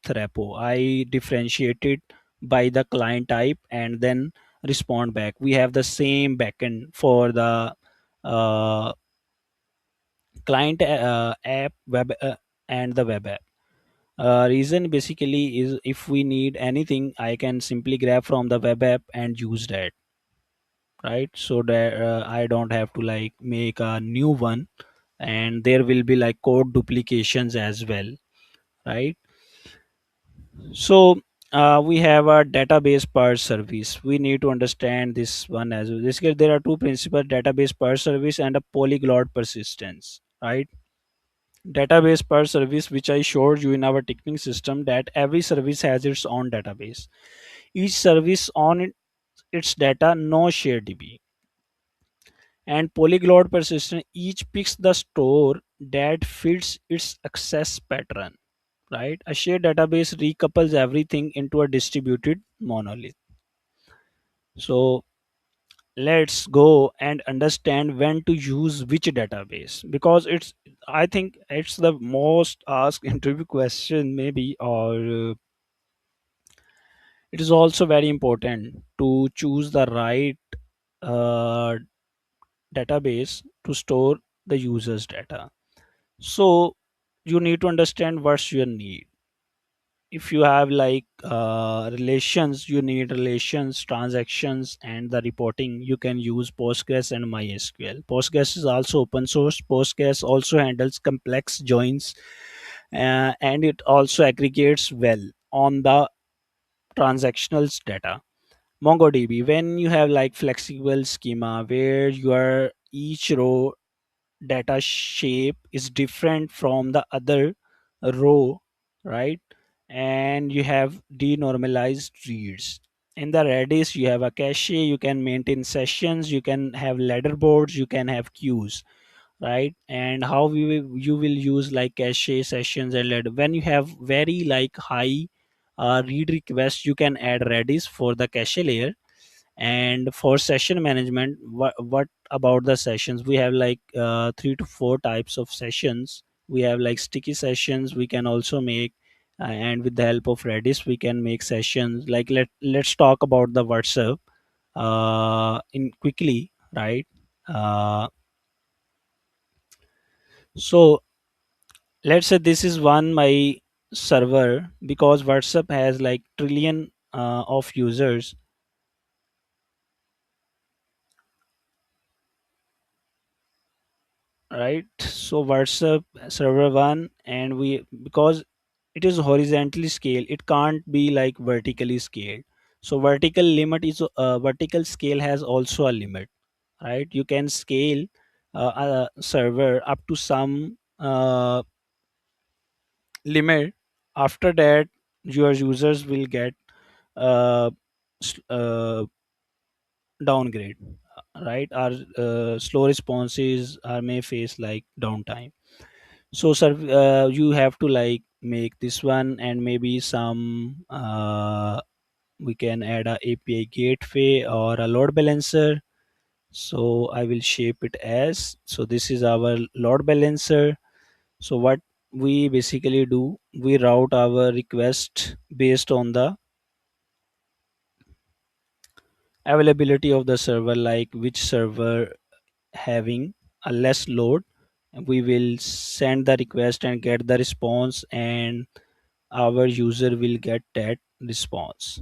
repo, I differentiated by the client type and then respond back. We have the same backend for the uh, client app, web and the web app. Reason basically is if we need anything, I can simply grab from the web app and use that, right? So that I don't have to like make a new one, and there will be like code duplications as well, right? So we have a database per service. We need to understand this one as well. Basically, there are two principal: database per service and a polyglot persistence, right? Database per service, which I showed you in our ticketing system, that every service has its own database. Each service on its data, no shared DB. And polyglot persistence, each picks the store that fits its access pattern, right? A shared database recouples everything into a distributed monolith. So let's go and understand when to use which database, because it's, I think it's the most asked interview question maybe, or it is also very important to choose the right uh, database to store the user's data. So you need to understand what's your need. If you have like relations, you need relations, transactions, and the reporting, you can use Postgres and MySQL. Postgres is also open source. Postgres also handles complex joins, and it also aggregates well on the transactional data. MongoDB, when you have like flexible schema where your each row data shape is different from the other row, right? And you have denormalized reads. In the Redis, you have a cache, you can maintain sessions, you can have ladder boards, you can have queues, right? And how you will use like cache sessions and ladder. When you have very like high read requests, you can add Redis for the cache layer. And for session management, what about the sessions? We have like three to four types of sessions. We have like sticky sessions we can also make, and with the help of Redis we can make sessions. Like let's talk about the WhatsApp in quickly, right? So let's say this is one my server, because WhatsApp has like trillion of users, right? So WhatsApp server one, and we, because it is horizontally scaled, it can't be like vertically scaled. So vertical limit is vertical scale has also a limit, right? You can scale a server up to some limit. After that, your users will get uh, downgrade, right? Our slow responses are may face like downtime. So sir, you have to like make this one, and maybe some we can add a API gateway or a load balancer. So I will shape it as, so this is our load balancer. So what we basically do, we route our request based on the availability of the server, like which server having a less load, we will send the request and get the response, and our user will get that response.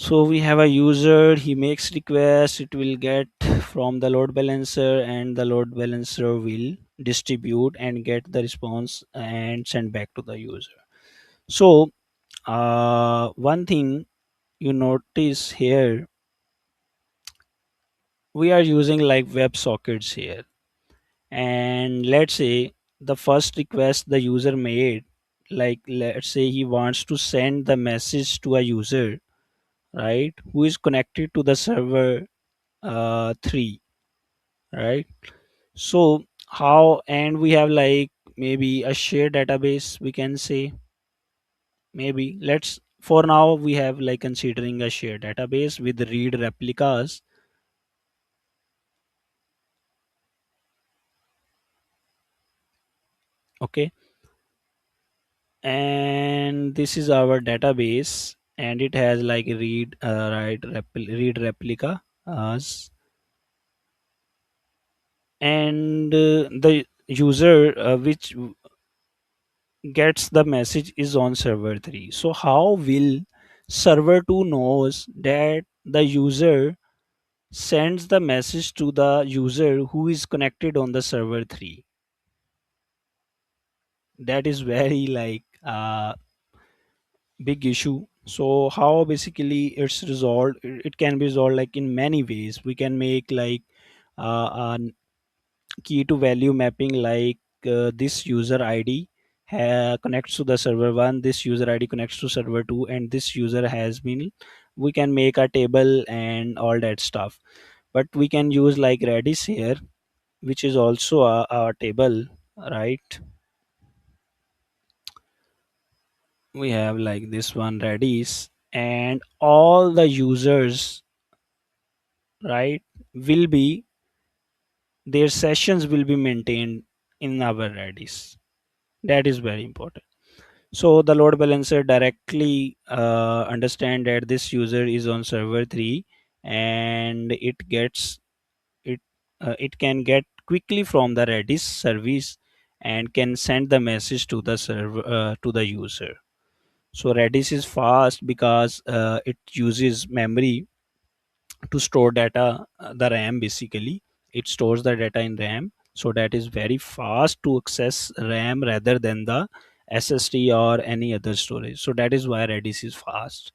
So we have a user, he makes request, it will get from the load balancer, and the load balancer will distribute and get the response and send back to the user. So one thing you notice here, we are using like web sockets here. And let's say the first request the user made, like let's say he wants to send the message to a user, right, who is connected to the server 3, right? So how, and we have like maybe a shared database, we can say, maybe let's, for now we have like considering a shared database with read replicas. Okay, and this is our database, and it has like read read replica as, and the user which gets the message is on server 3. So how will server 2 knows that the user sends the message to the user who is connected on the server 3? That is very like big issue. So how basically it's resolved? It can be resolved like in many ways. We can make like a key to value mapping, like this user id connects to the server 1, this user id connects to server 2, and this user has been, we can make a table and all that stuff. But we can use like redis here, which is also a table, right? We have like this one redis, and all the users, right, will be, their sessions will be maintained in our redis. That is very important. So the load balancer directly understand that this user is on server 3, and it can get quickly from the redis service and can send the message to the server, to the user. So redis is fast because it uses memory to store data, the ram basically. It stores the data in ram, so that is very fast to access ram rather than the ssd or any other storage. So that is why redis is fast.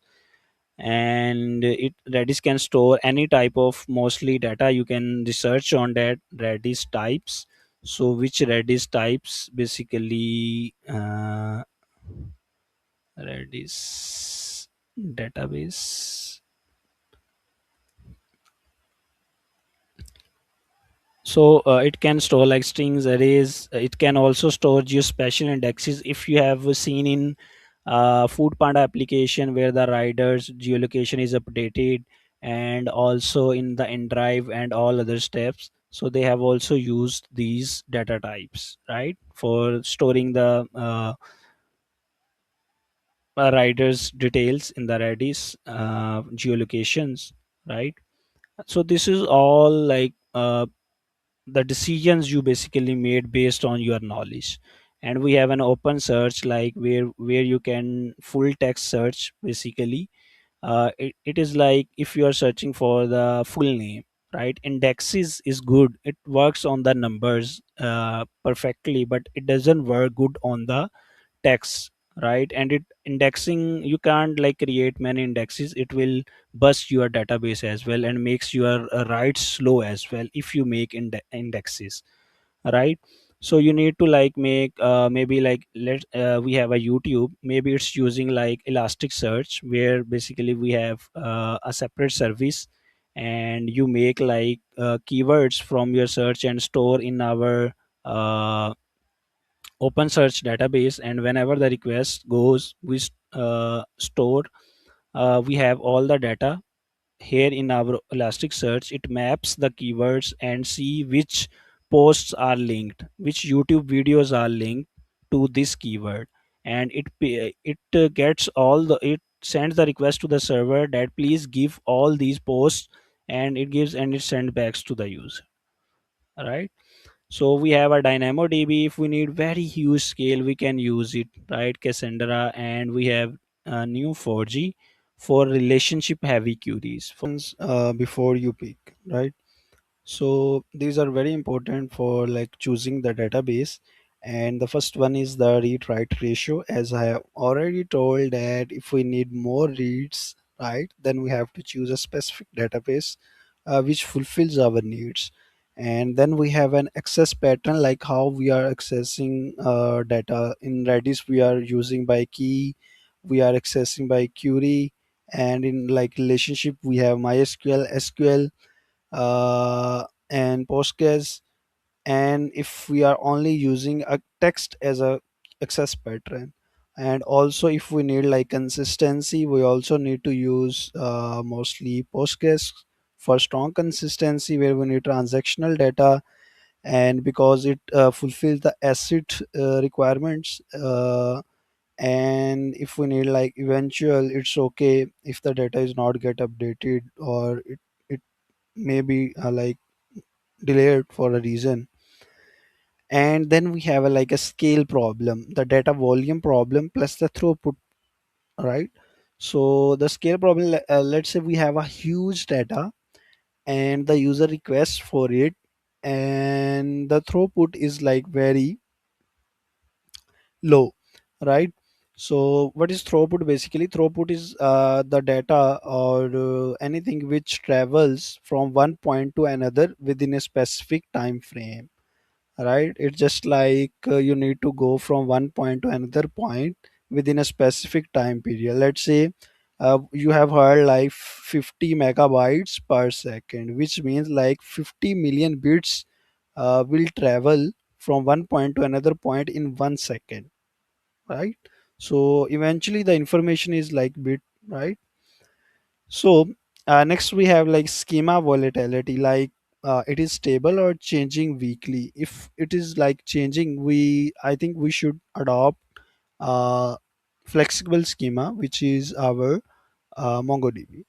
And it redis can store any type of mostly data. You can research on that redis types. So which redis types basically, redis database. So it can store like strings, arrays. It can also store geospatial indexes. If you have seen in food panda application where the riders geolocation is updated, and also in the indrive and all other steps, so they have also used these data types, right, for storing the riders details in the redis geolocations, right? So this is all like the decisions you basically made based on your knowledge. And we have an open search, like where you can full text search basically. It is like if you are searching for the full name, right? Indexes is good, it works on the numbers perfectly, but it doesn't work good on the text, right? And it indexing, you can't like create many indexes, it will bust your database as well and makes your write slow as well if you make indexes, right? So you need to like make maybe like let we have a youtube, maybe it's using like elasticsearch, where basically we have a separate service, and you make like keywords from your search and store in our uh, open search database. And whenever the request goes, we store, we have all the data here in our elasticsearch. It maps the keywords and see which posts are linked, which youtube videos are linked to this keyword. And it gets all the, it sends the request to the server that please give all these posts, and it gives and it sends back to the user, right? So we have a DynamoDB. If we need very huge scale, we can use it, right? Cassandra, and we have new 4G for relationship heavy queries. Before you pick, right? So these are very important for like choosing the database. And the first one is the read write ratio. As I have already told that if we need more reads, right, then we have to choose a specific database which fulfills our needs. And then we have an access pattern, like how we are accessing data in redis. We are using by key, we are accessing by query, and in like relationship we have mysql, sql, and Postgres. And if we are only using a text as a access pattern, and also if we need like consistency, we also need to use mostly Postgres for strong consistency, where we need transactional data. And because it fulfills the ACID requirements, and if we need like eventual, it's okay if the data is not get updated, or it may be like delayed for a reason. And then we have a, like a scale problem, the data volume problem plus the throughput, right? So the scale problem, let's say we have a huge data and the user requests for it, and the throughput is like very low, right? So what is throughput? Basically throughput is the data or anything which travels from one point to another within a specific time frame, right? It's just like you need to go from one point to another point within a specific time period. Let's say you have heard like 50 megabytes per second, which means like 50 million bits will travel from one point to another point in 1 second, right? So eventually the information is like bit, right? So next we have like schema volatility, like it is stable or changing weekly. If it is like changing, I think we should adopt uh, flexible schema, which is our MongoDB.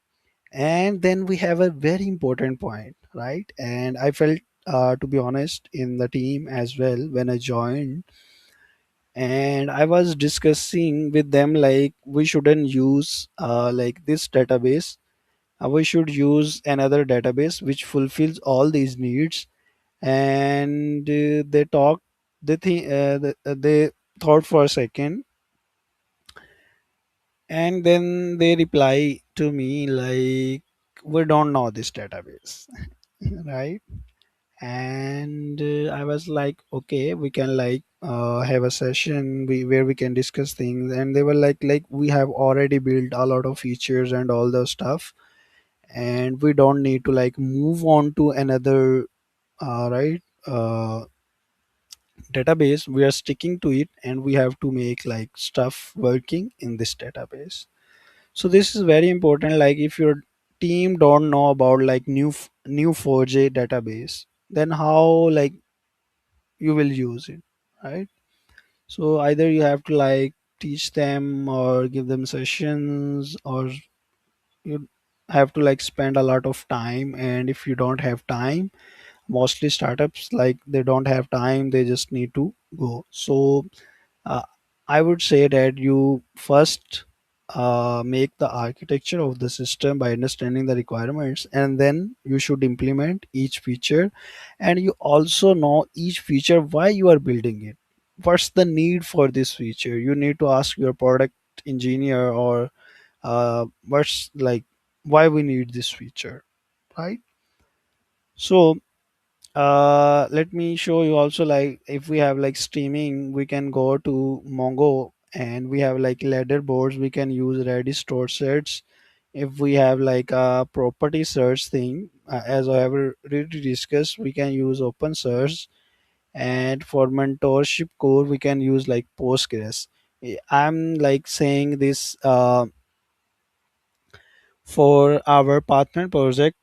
And then we have a very important point, right? And I felt, to be honest, in the team as well when I joined, and I was discussing with them like we shouldn't use like this database. We should use another database which fulfills all these needs. And they talked, they thought for a second, and then they reply to me like we don't know this database, right? And I was like, okay, we can like have a session where we can discuss things. And they were like we have already built a lot of features and all the stuff, and we don't need to like move on to another right database. We are sticking to it, and we have to make like stuff working in this database. So this is very important. Like if your team don't know about like new 4j database, then how like you will use it, right? So either you have to like teach them or give them sessions, or you have to like spend a lot of time. And if you don't have time, mostly startups like they don't have time, they just need to go. So uh, I would say that you first make the architecture of the system by understanding the requirements, and then you should implement each feature. And you also know each feature why you are building it. What's the need for this feature? You need to ask your product engineer, or what's like why we need this feature, right? So let me show you also, like if we have like streaming, we can go to Mongo, and we have like ladder boards, we can use Redis store sets. If we have like a property search thing, as I have already discussed, we can use open source. And for mentorship core, we can use like Postgres. I'm like saying this for our Pathment project.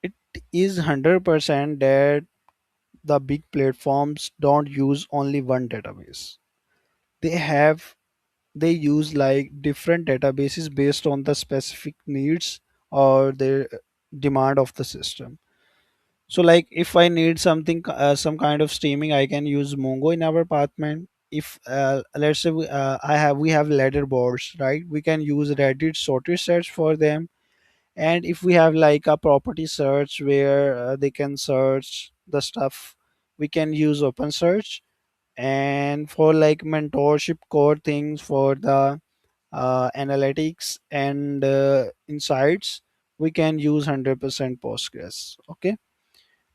It is 100% that the big platforms don't use only one database. They have they use like different databases based on the specific needs or the demand of the system. So like if I need something, some kind of streaming, I can use Mongo in our apartment. If let's say we have ladder boards, right? We can use Reddit sorted search for them. And if we have like a property search where they can search the stuff, we can use open search. And for like mentorship core things, for the analytics and insights, we can use 100% Postgres, okay?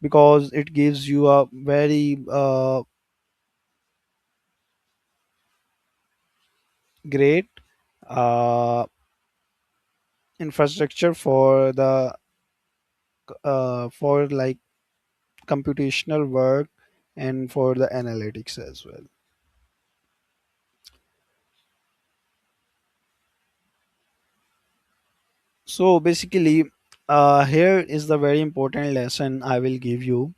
Because it gives you a very great uh, infrastructure for the for like computational work and for the analytics as well. So basically, here is the very important lesson I will give you.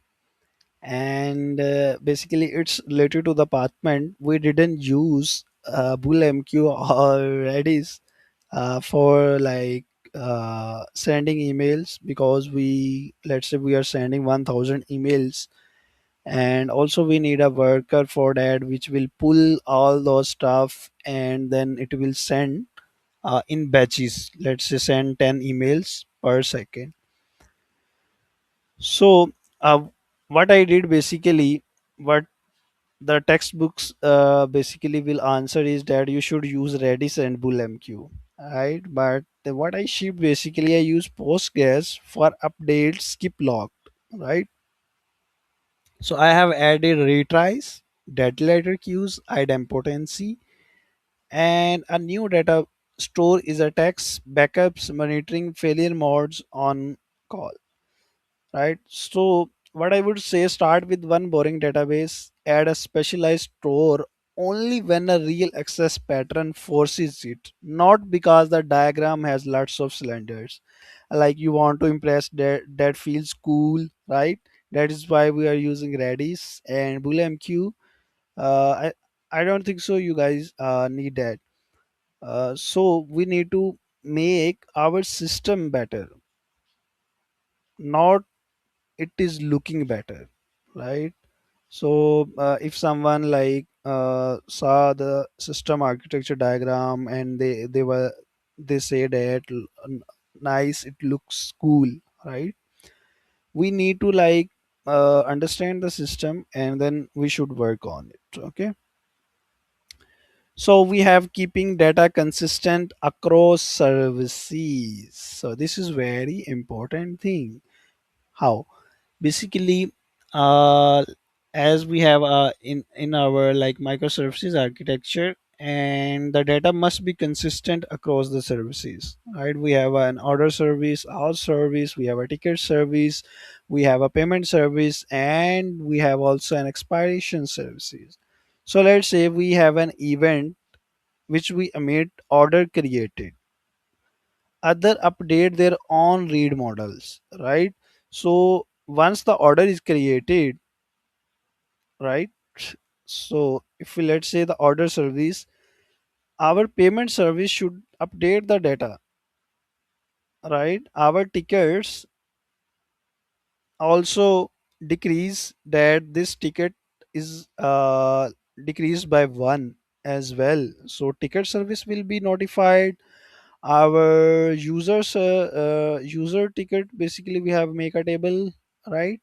And basically it's related to the Pathment. We didn't use bull MQ or Redis for like sending emails, because we, let's say we are sending 1000 emails, and also we need a worker for that which will pull all those stuff and then it will send in batches. Let's say send 10 emails per second. So what I did basically, what the textbooks basically will answer is that you should use Redis and BullMQ, right? But what I shipped basically, I use Postgres for updates, skip locked, right? So I have added retries, data letter queues, idempotency, and a new data store is a text backups monitoring failure modes on call, right? So what I would say, start with one boring database, add a specialized store only when a real access pattern forces it, not because the diagram has lots of cylinders. Like you want to impress, that feels cool, right? That is why we are using Redis and BullMQ. I don't think so you guys need that. So we need to make our system better, not it is looking better, right? So if someone like saw the system architecture diagram and they say that nice, it looks cool, right? We need to like understand the system and then we should work on it. Okay. So we have keeping data consistent across services. So this is very important thing. How? Basically, uh, as we have in our like microservices architecture, and the data must be consistent across the services, right? We have an order service, out service, we have a ticket service, we have a payment service, and we have also an expiration services. So let's say we have an event which we emit order created, other update their own read models, right? So once the order is created, right? So if we, let's say, the order service, our payment service should update the data, right? Our tickets also decrease that this ticket is decreased by one as well. So ticket service will be notified. Our user ticket, basically we have make a table, right?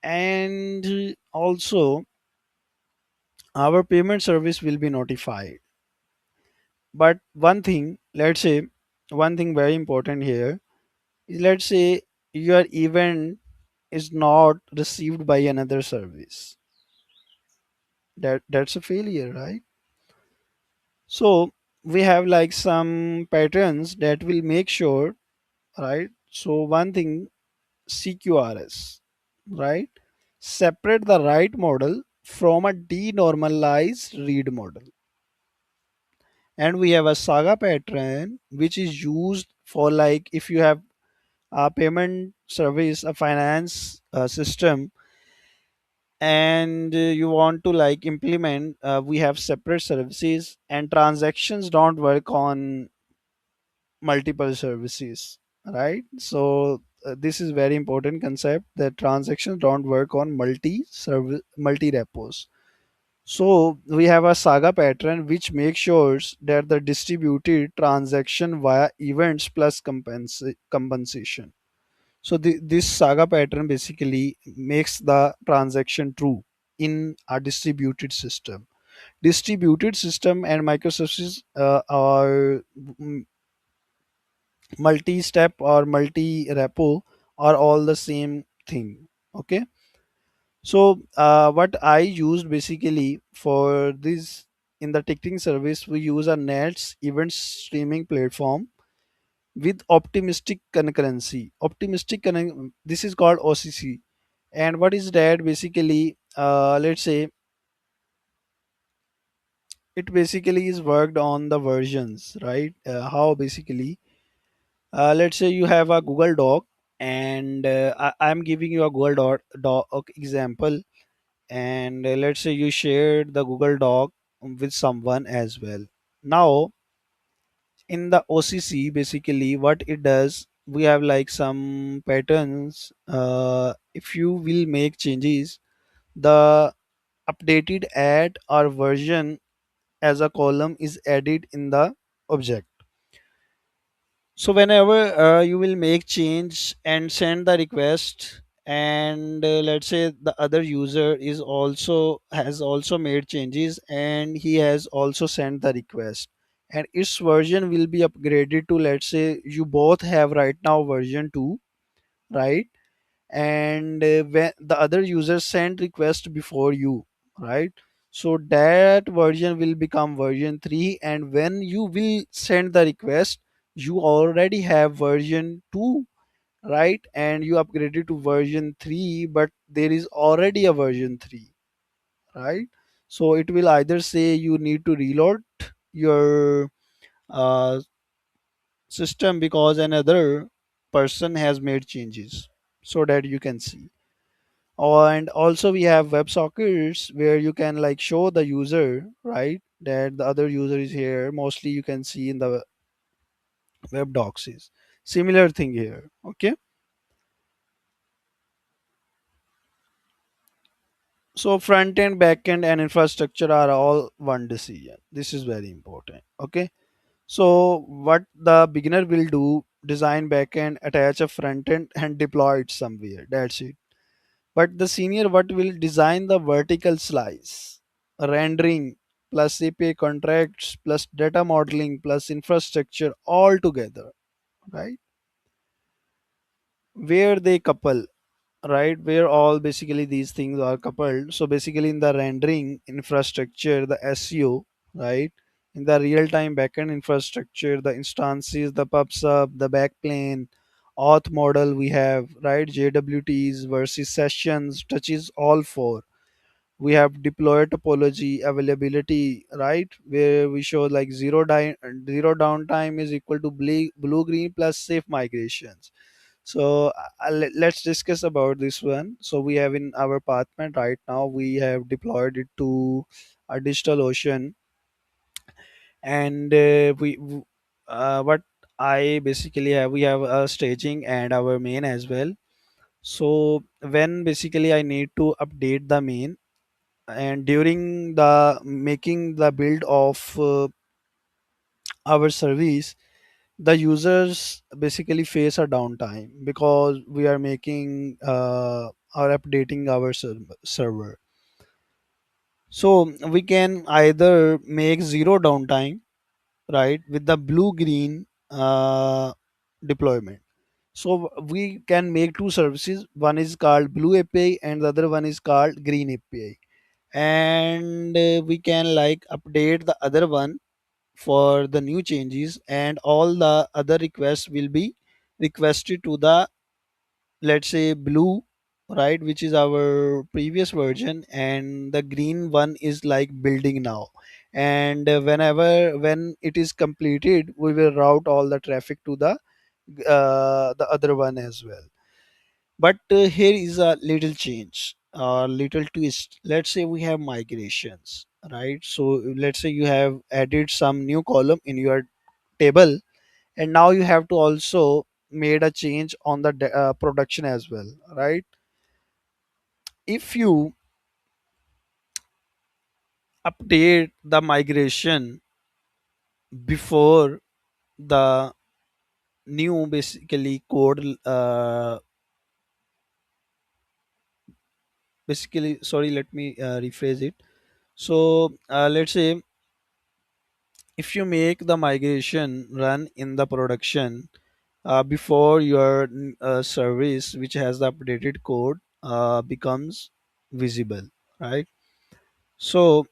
And also our payment service will be notified. But one thing, let's say, one thing very important here is, let's say your event is not received by another service, that's a failure, right? So we have like some patterns that will make sure, right? So one thing, CQRS, right? Separate the write model from a denormalized read model. And we have a saga pattern which is used for like if you have a payment service, a finance system, and you want to like implement, we have separate services and transactions don't work on multiple services, right? So this is very important concept, that transactions don't work on multi-service, multi-repos. So we have a saga pattern which makes sure that the distributed transaction via events plus compensation. So this saga pattern basically makes the transaction true in a distributed system. Distributed system and microservices are multi-step or multi-repo are all the same thing. Okay. So what I used basically for this, in the ticketing service, we use a Nets event streaming platform with optimistic concurrency. This is called OCC. And what is that? Basically, let's say it basically is worked on the versions, right? How basically, let's say you have a Google Doc, and I'm giving you a Google Doc example, and let's say you shared the Google Doc with someone as well. Now in the OCC, basically what it does, we have like some patterns. If you will make changes, the updated add or version as a column is added in the object. So whenever you will make change and send the request, and let's say the other user is also has also made changes and he has also sent the request, and its version will be upgraded to, let's say you both have right now version 2, right? And when the other user sent request before you, right? So that version will become version 3, and when you will send the request, you already have version 2, right? And you upgraded to version 3, but there is already a version 3, right? So it will either say you need to reload your uh, system because another person has made changes, so that you can see. And also we have WebSockets where you can like show the user, right, that the other user is here. Mostly you can see in the web docs is similar thing here. Okay. So front end, back end, and infrastructure are all one decision. This is very important. Okay. So what the beginner will do, design backend, attach a front end, and deploy it somewhere. That's it. But the senior what will design the vertical slice, rendering plus API contracts plus data modeling plus infrastructure all together, right? Where they couple, right? Where all basically these things are coupled. So basically in the rendering infrastructure, the SEO, right? In the real-time backend infrastructure, the instances, the pub/sub, the backplane, auth model we have, right? JWTs versus sessions touches all four. We have deploy topology availability, right, where we show like zero downtime is equal to blue green plus safe migrations. So let's discuss about this one. So we have in our Pathment right now, we have deployed it to a digital ocean, and what I basically have, we have a staging and our main as well. So when basically I need to update the main, and during the making the build of our service, the users basically face a downtime because we are making or updating our server. So we can either make zero downtime, right, with the blue green deployment. So we can make two services, one is called blue API and the other one is called green API, and we can like update the other one for the new changes, and all the other requests will be requested to the, let's say, blue, right, which is our previous version, and the green one is like building now. And whenever when it is completed, we will route all the traffic to the other one as well. But here is a little change, a little twist. Let's say we have migrations, right? So let's say you have added some new column in your table, and now you have to also made a change on the production as well, right? If you update the migration before the new basically code, basically, sorry, let me rephrase it. So let's say if you make the migration run in the production before your service which has the updated code becomes visible, right? So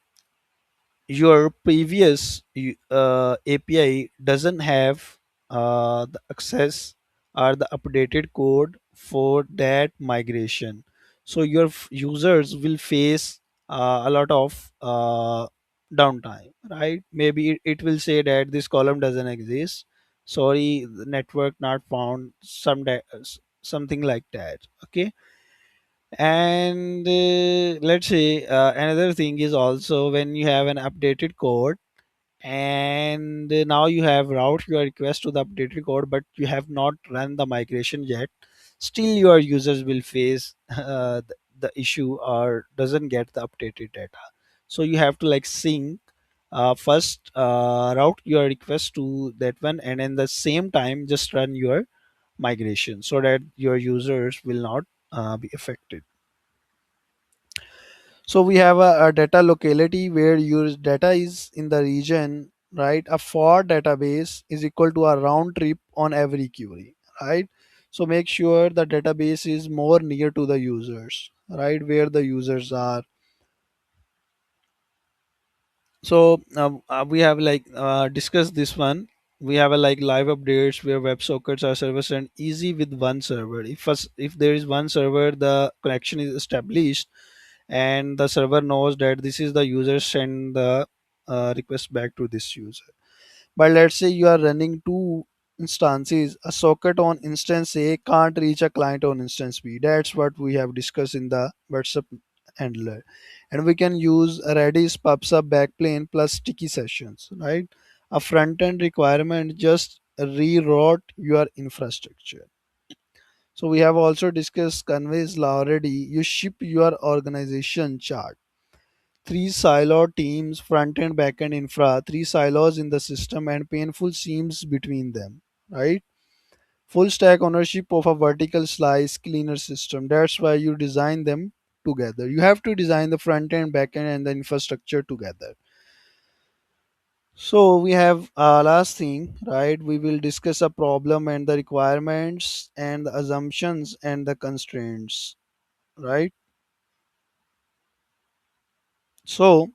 your previous API doesn't have the access or the updated code for that migration. So your users will face a lot of downtime, right? Maybe it will say that this column doesn't exist. Sorry, the network not found, something like that. Okay. And let's say another thing is also when you have an updated code, and now you have route your request to the updated code, but you have not run the migration yet. Still your users will face the issue or doesn't get the updated data. So you have to like sync first, route your request to that one, and in the same time just run your migration so that your users will not be affected. So we have a data locality where your data is in the region, right? A for database is equal to a round trip on every query, right? So make sure the database is more near to the users, right? Where the users are. So we have like discussed this one. We have a like live updates where WebSockets are service and easy with one server. If there is one server, the connection is established and the server knows that this is the user, send the request back to this user. But let's say you are running two instances, a socket on instance A can't reach a client on instance B. That's what we have discussed in the WhatsApp handler. And we can use a Redis PubSub backplane plus sticky sessions, right? A front end requirement just rewrote your infrastructure. So we have also discussed Conway's law already. You ship your organization chart. Three silo teams, front end, back end, infra, three silos in the system and painful seams between them, right? Full stack ownership of a vertical slice cleaner system. That's why you design them together. You have to design the front end, back end, and the infrastructure together. So we have last thing, right? We will discuss a problem and the requirements and the assumptions and the constraints, right? So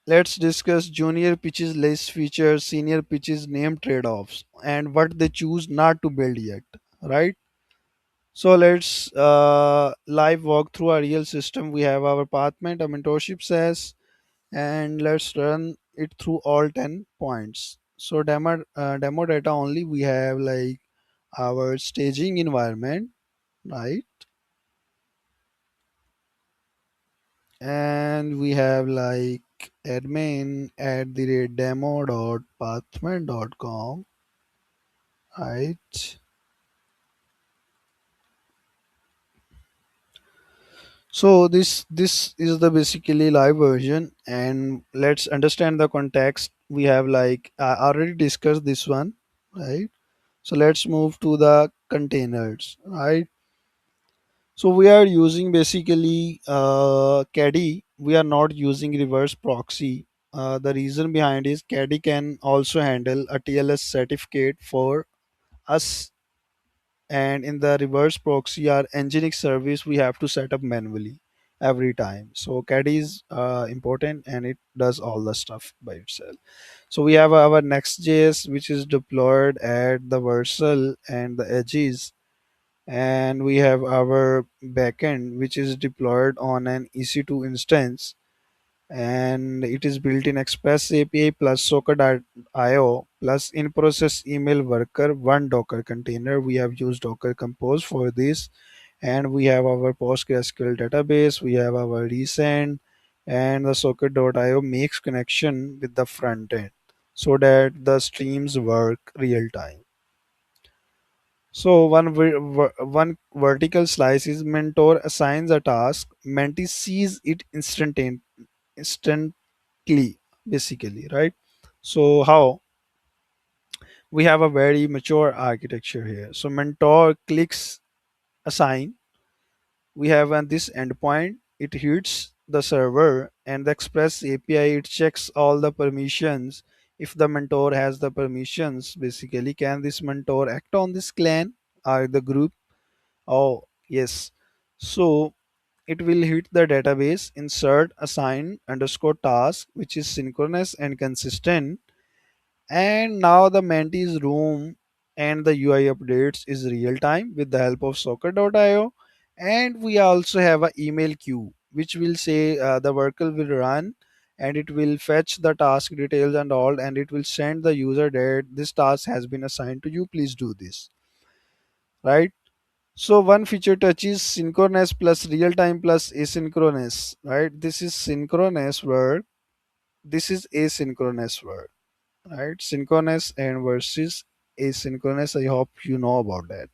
let's discuss junior pitches less features, senior pitches name trade-offs, and what they choose not to build yet, right? So let's live walk through a real system. We have our Pathment, a mentorship says, and let's run it through all 10 points. So demo data only. We have like our staging environment, right? And we have like admin at the rate demo dot pathment dot com, right? So this is the basically live version, and let's understand the context. We have like I already discussed this one, right? So let's move to the containers, right? So we are using basically caddy. We are not using reverse proxy. The reason behind is caddy can also handle a TLS certificate for us, and in the reverse proxy our nginx service we have to set up manually every time. So caddy is important and it does all the stuff by itself. So we have our next.js which is deployed at the versal and the edges, and we have our backend which is deployed on an ec2 instance, and it is built in express api plus socket.io plus in process email worker one docker container. We have used docker compose for this, and we have our postgresql database, we have our resend, and the socket.io makes connection with the front end so that the streams work real time. So one vertical slice is mentor assigns a task, mentee sees it instantly, basically, right? So how we have a very mature architecture here. So mentor clicks assign. We have on this endpoint, it hits the server and the Express API. It checks all the permissions. If the mentor has the permissions, basically, can this mentor act on this clan or the group? Oh, yes. So it will hit the database, insert assign underscore task, which is synchronous and consistent. And now the mentee's room and the UI updates is real time with the help of socket.io. And we also have an email queue, which will say the worker will run and it will fetch the task details and all, and it will send the user that this task has been assigned to you. Please do this, right? So one feature touches synchronous plus real time plus asynchronous, right? This is synchronous work this is asynchronous work, right? Synchronous and versus asynchronous. I hope you know about that.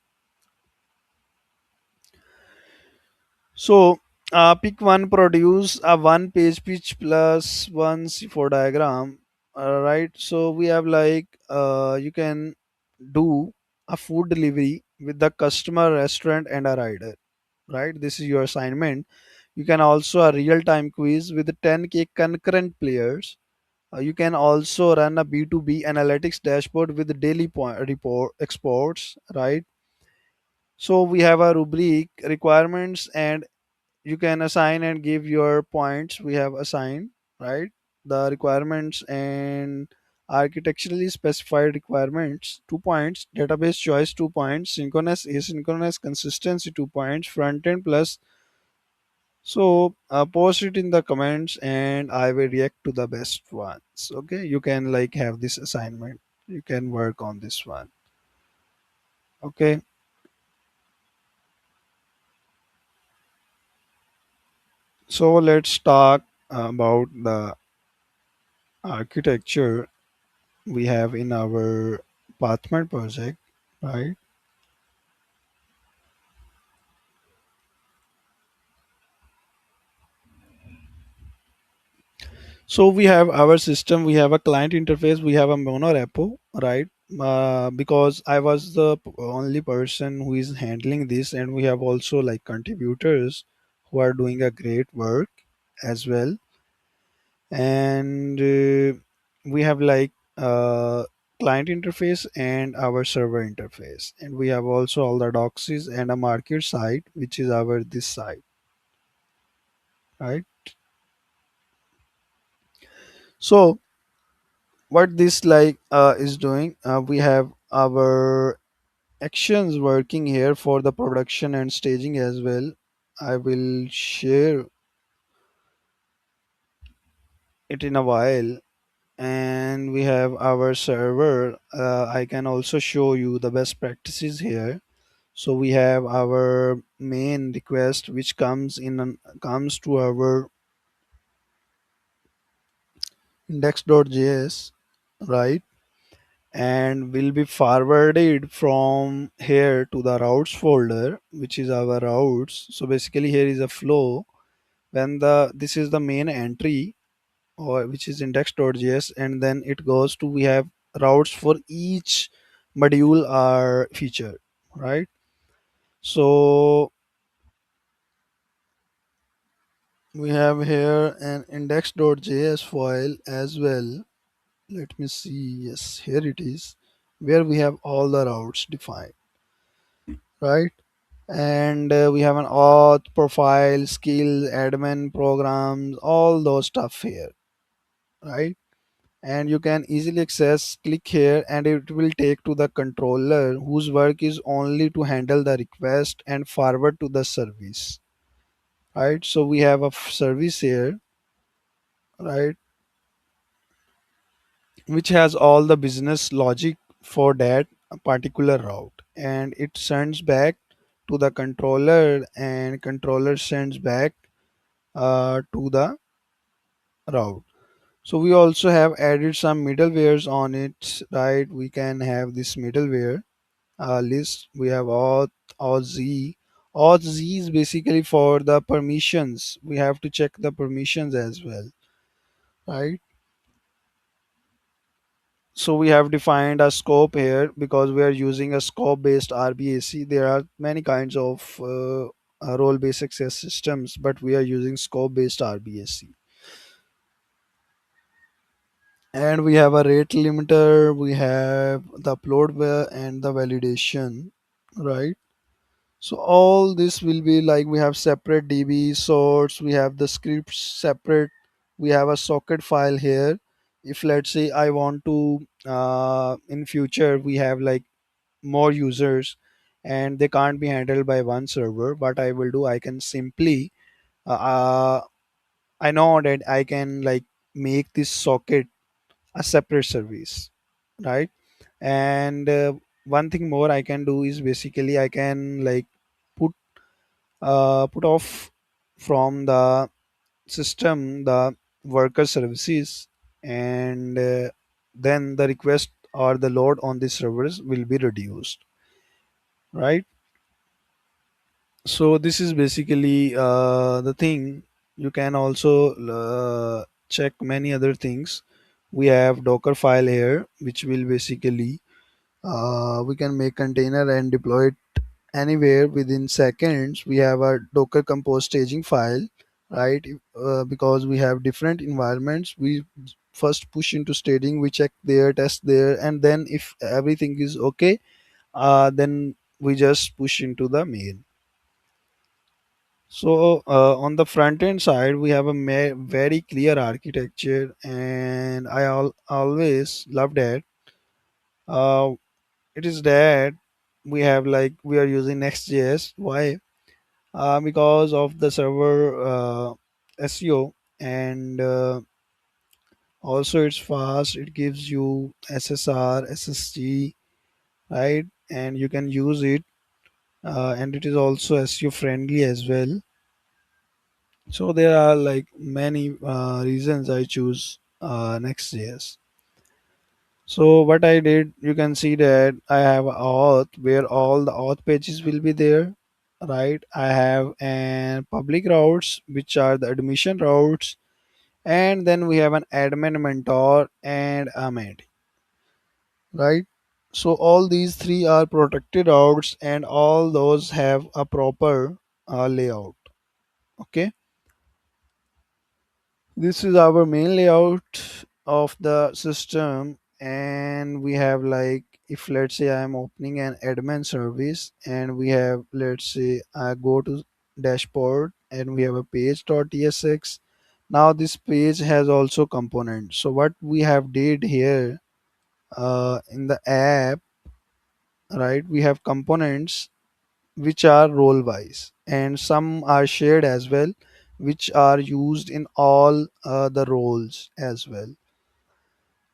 So pick one, produce a one page pitch plus one C4 diagram. Right. So we have like you can do a food delivery with the customer, restaurant, and a rider. Right. This is your assignment. You can also a real time quiz with 10K concurrent players. You can also run a B2B analytics dashboard with daily point report exports. Right. So we have a rubric requirements, and you can assign and give your points we have assigned, right? The requirements and architecturally specified requirements 2 points, database choice 2 points, synchronous asynchronous consistency 2 points, front end plus. So post it in the comments and I will react to the best ones. Okay, you can like have this assignment, you can work on this one. Okay, so let's talk about the architecture we have in our Pathment project, right? So we have our system, we have a client interface, we have a monorepo, right? Because I was the only person who is handling this, and we have also like contributors who are doing a great work as well. And we have like client interface and our server interface, and we have also all the doxies and a market site, which is our this site, right? So what this like is doing, we have our actions working here for the production and staging as well. I will share it in a while. And we have our server. I can also show you the best practices here. So we have our main request which comes to our index.js, right? And will be forwarded from here to the routes folder, which is our routes. So basically here is a flow. When the this is the main entry, or which is index.js, and then it goes to we have routes for each module or feature, right? So we have here an index.js file as well. Let me see. Yes, here it is, where we have all the routes defined, right? And we have an auth profile, skill, admin, programs, all those stuff here, right? And you can easily access, click here, and it will take to the controller whose work is only to handle the request and forward to the service, right? So we have a service here, right, which has all the business logic for that particular route, and it sends back to the controller, and controller sends back to the route. So we also have added some middlewares on it, right? We can have this middleware list. We have auth z. Auth z is basically for the permissions. We have to check the permissions as well, right? So we have defined a scope here because we are using a scope based RBAC. There are many kinds of role based access systems, but we are using scope based RBAC. And we have a rate limiter, we have the and the validation, right? So all this will be like we have separate DB source, we have the scripts separate, we have a socket file here. If let's say I want to in future we have like more users and they can't be handled by one server, what I will do, I can simply uh, I know that I can like make this socket a separate service, right? And one thing more I can do is basically I can like put put off from the system the worker services, and then the request or the load on the servers will be reduced, right? So this is basically the thing. You can also check many other things. We have Docker file here, which will basically we can make container and deploy it anywhere within seconds. We have a Docker compose staging file, right? Because we have different environments, we first push into staging, we check there, test there, and then if everything is okay, then we just push into the main. So on the front end side, we have a very clear architecture, and always love that. Uh, it is that we have like we are using Next.js. Why? Because of the server SEO, and also it's fast. It gives you SSR, SSG, right? And you can use it, and it is also SEO friendly as well. So there are like many reasons I choose Next.js. So what I did, you can see that I have a auth where all the auth pages will be there, right? I have an public routes which are the admission routes, and then we have an admin mentor and a med, right? So all these three are protected routes, and all those have a proper layout. Okay. This is our main layout of the system, and we have like if let's say I am opening an admin service, and we have, let's say I go to dashboard, and we have a page.tsx. Now this page has also components. So what we have did here in the app, right? We have components which are role wise, and some are shared as well, which are used in all the roles as well.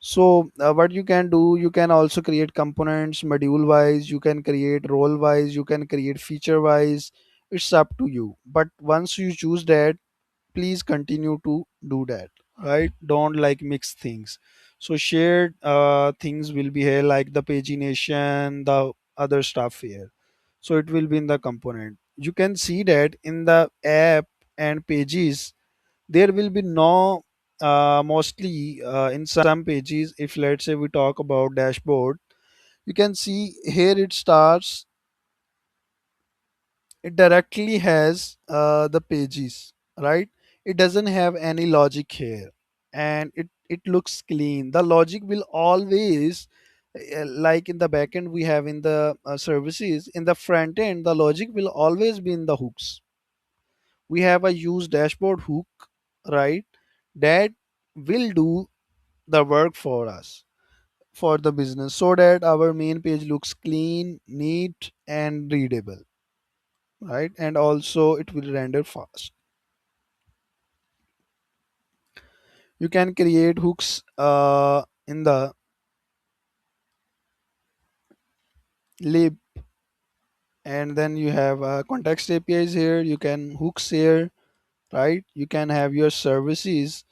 So what you can do, you can also create components module wise, you can create role wise, you can create feature wise. It's up to you, but once you choose that, please continue to do that, right? Don't like mix things. So shared things will be here, like the pagination, the other stuff here. So it will be in the component. You can see that in the app and pages there will be no mostly in some pages, if let's say we talk about dashboard, you can see here it starts, it directly has the pages, right? It doesn't have any logic here, and it looks clean. The logic will always like in the backend we have in the services, in the front end the logic will always be in the hooks. We have a use dashboard hook, right? That will do the work for us, for the business, so that our main page looks clean, neat, and readable, right? And also it will render fast. You can create hooks in the lib, and then you have context APIs here, you can hooks here, right? You can have your services.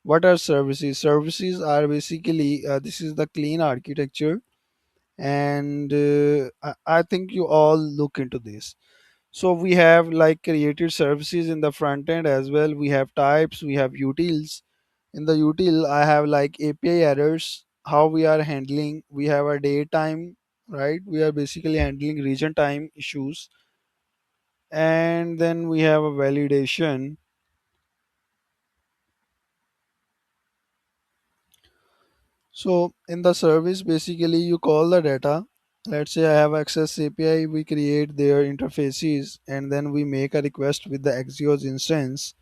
What are services? Services are basically this is the clean architecture, and I think you all look into this. So we have like created services in the front end as well. We have types, we have utils. In the util, I have like API errors, how we are handling. We have a daytime, right? We are basically handling region time issues. And then we have a validation. So in the service, basically you call the data. Let's say I have access API, we create their interfaces, and then we make a request with the Axios instance,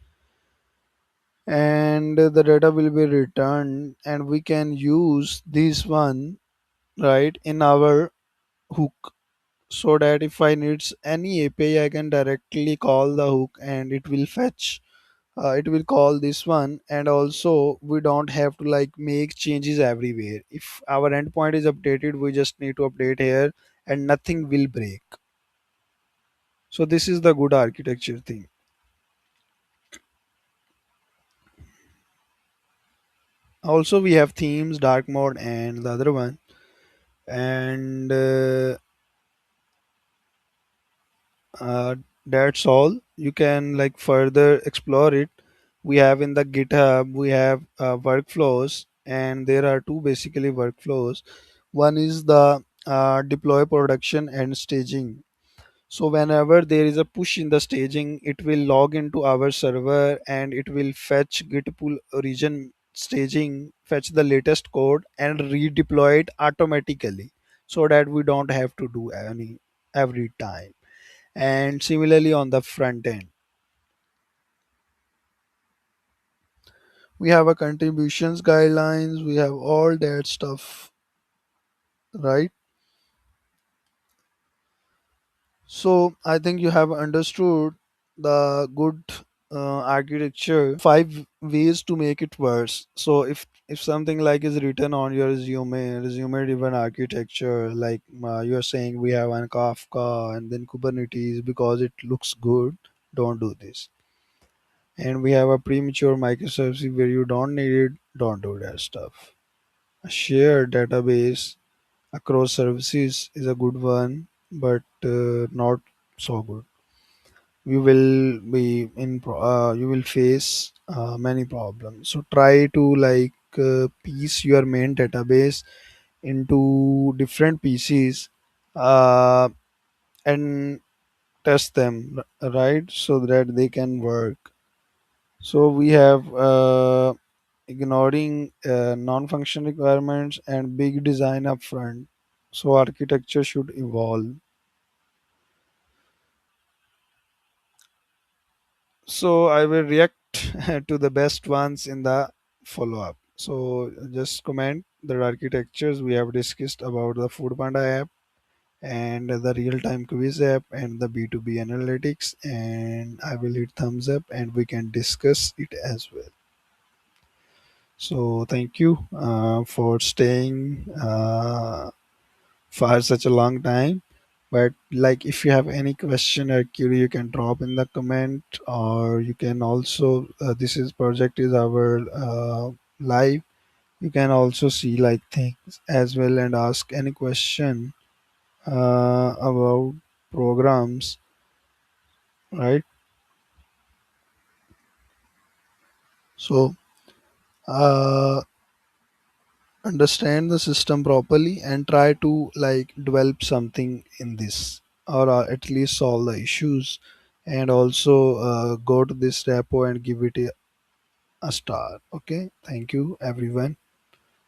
and the data will be returned, and we can use this one, right, in our hook, so that if I needs any API, I can directly call the hook and it will fetch, it will call this one. And also we don't have to like make changes everywhere. If our endpoint is updated, we just need to update here and nothing will break. So this is the good architecture thing. Also we have themes, dark mode, and the other one. And uh, that's all. You can like further explore it. We have in the GitHub, we have workflows, and there are two basically workflows. One is the deploy, production, and staging. So whenever there is a push in the staging, it will log into our server and it will fetch git pull origin staging, fetch the latest code and redeploy it automatically, so that we don't have to do any every time. And similarly on the front end, we have a contributions guidelines, we have all that stuff, right? So I think you have understood the good architecture. 5 ways to make it worse. So if something like is written on your resume driven architecture, like you're saying we have an Kafka and then Kubernetes because it looks good, don't do this. And we have a premature microservice where you don't need it, don't do that stuff. A shared database across services is a good one, but not so good. You will be you will face many problems. So try to like piece your main database into different pieces uh, and test them, right, so that they can work. So we have ignoring non-function requirements and big design upfront. So architecture should evolve. So I will react to the best ones in the follow up. So just comment the architectures we have discussed about the Food Panda app and the real time quiz app and the B2B analytics, and I will hit thumbs up and we can discuss it as well. So thank you for staying for such a long time. But like if you have any question or query, you can drop in the comment, or you can also this is project is our live. You can also see like things as well and ask any question about programs, right? So uh, understand the system properly and try to like develop something in this, or at least solve the issues, and also go to this repo and give it a star. Okay, thank you everyone.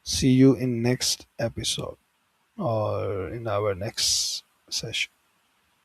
See you in next episode or in our next session.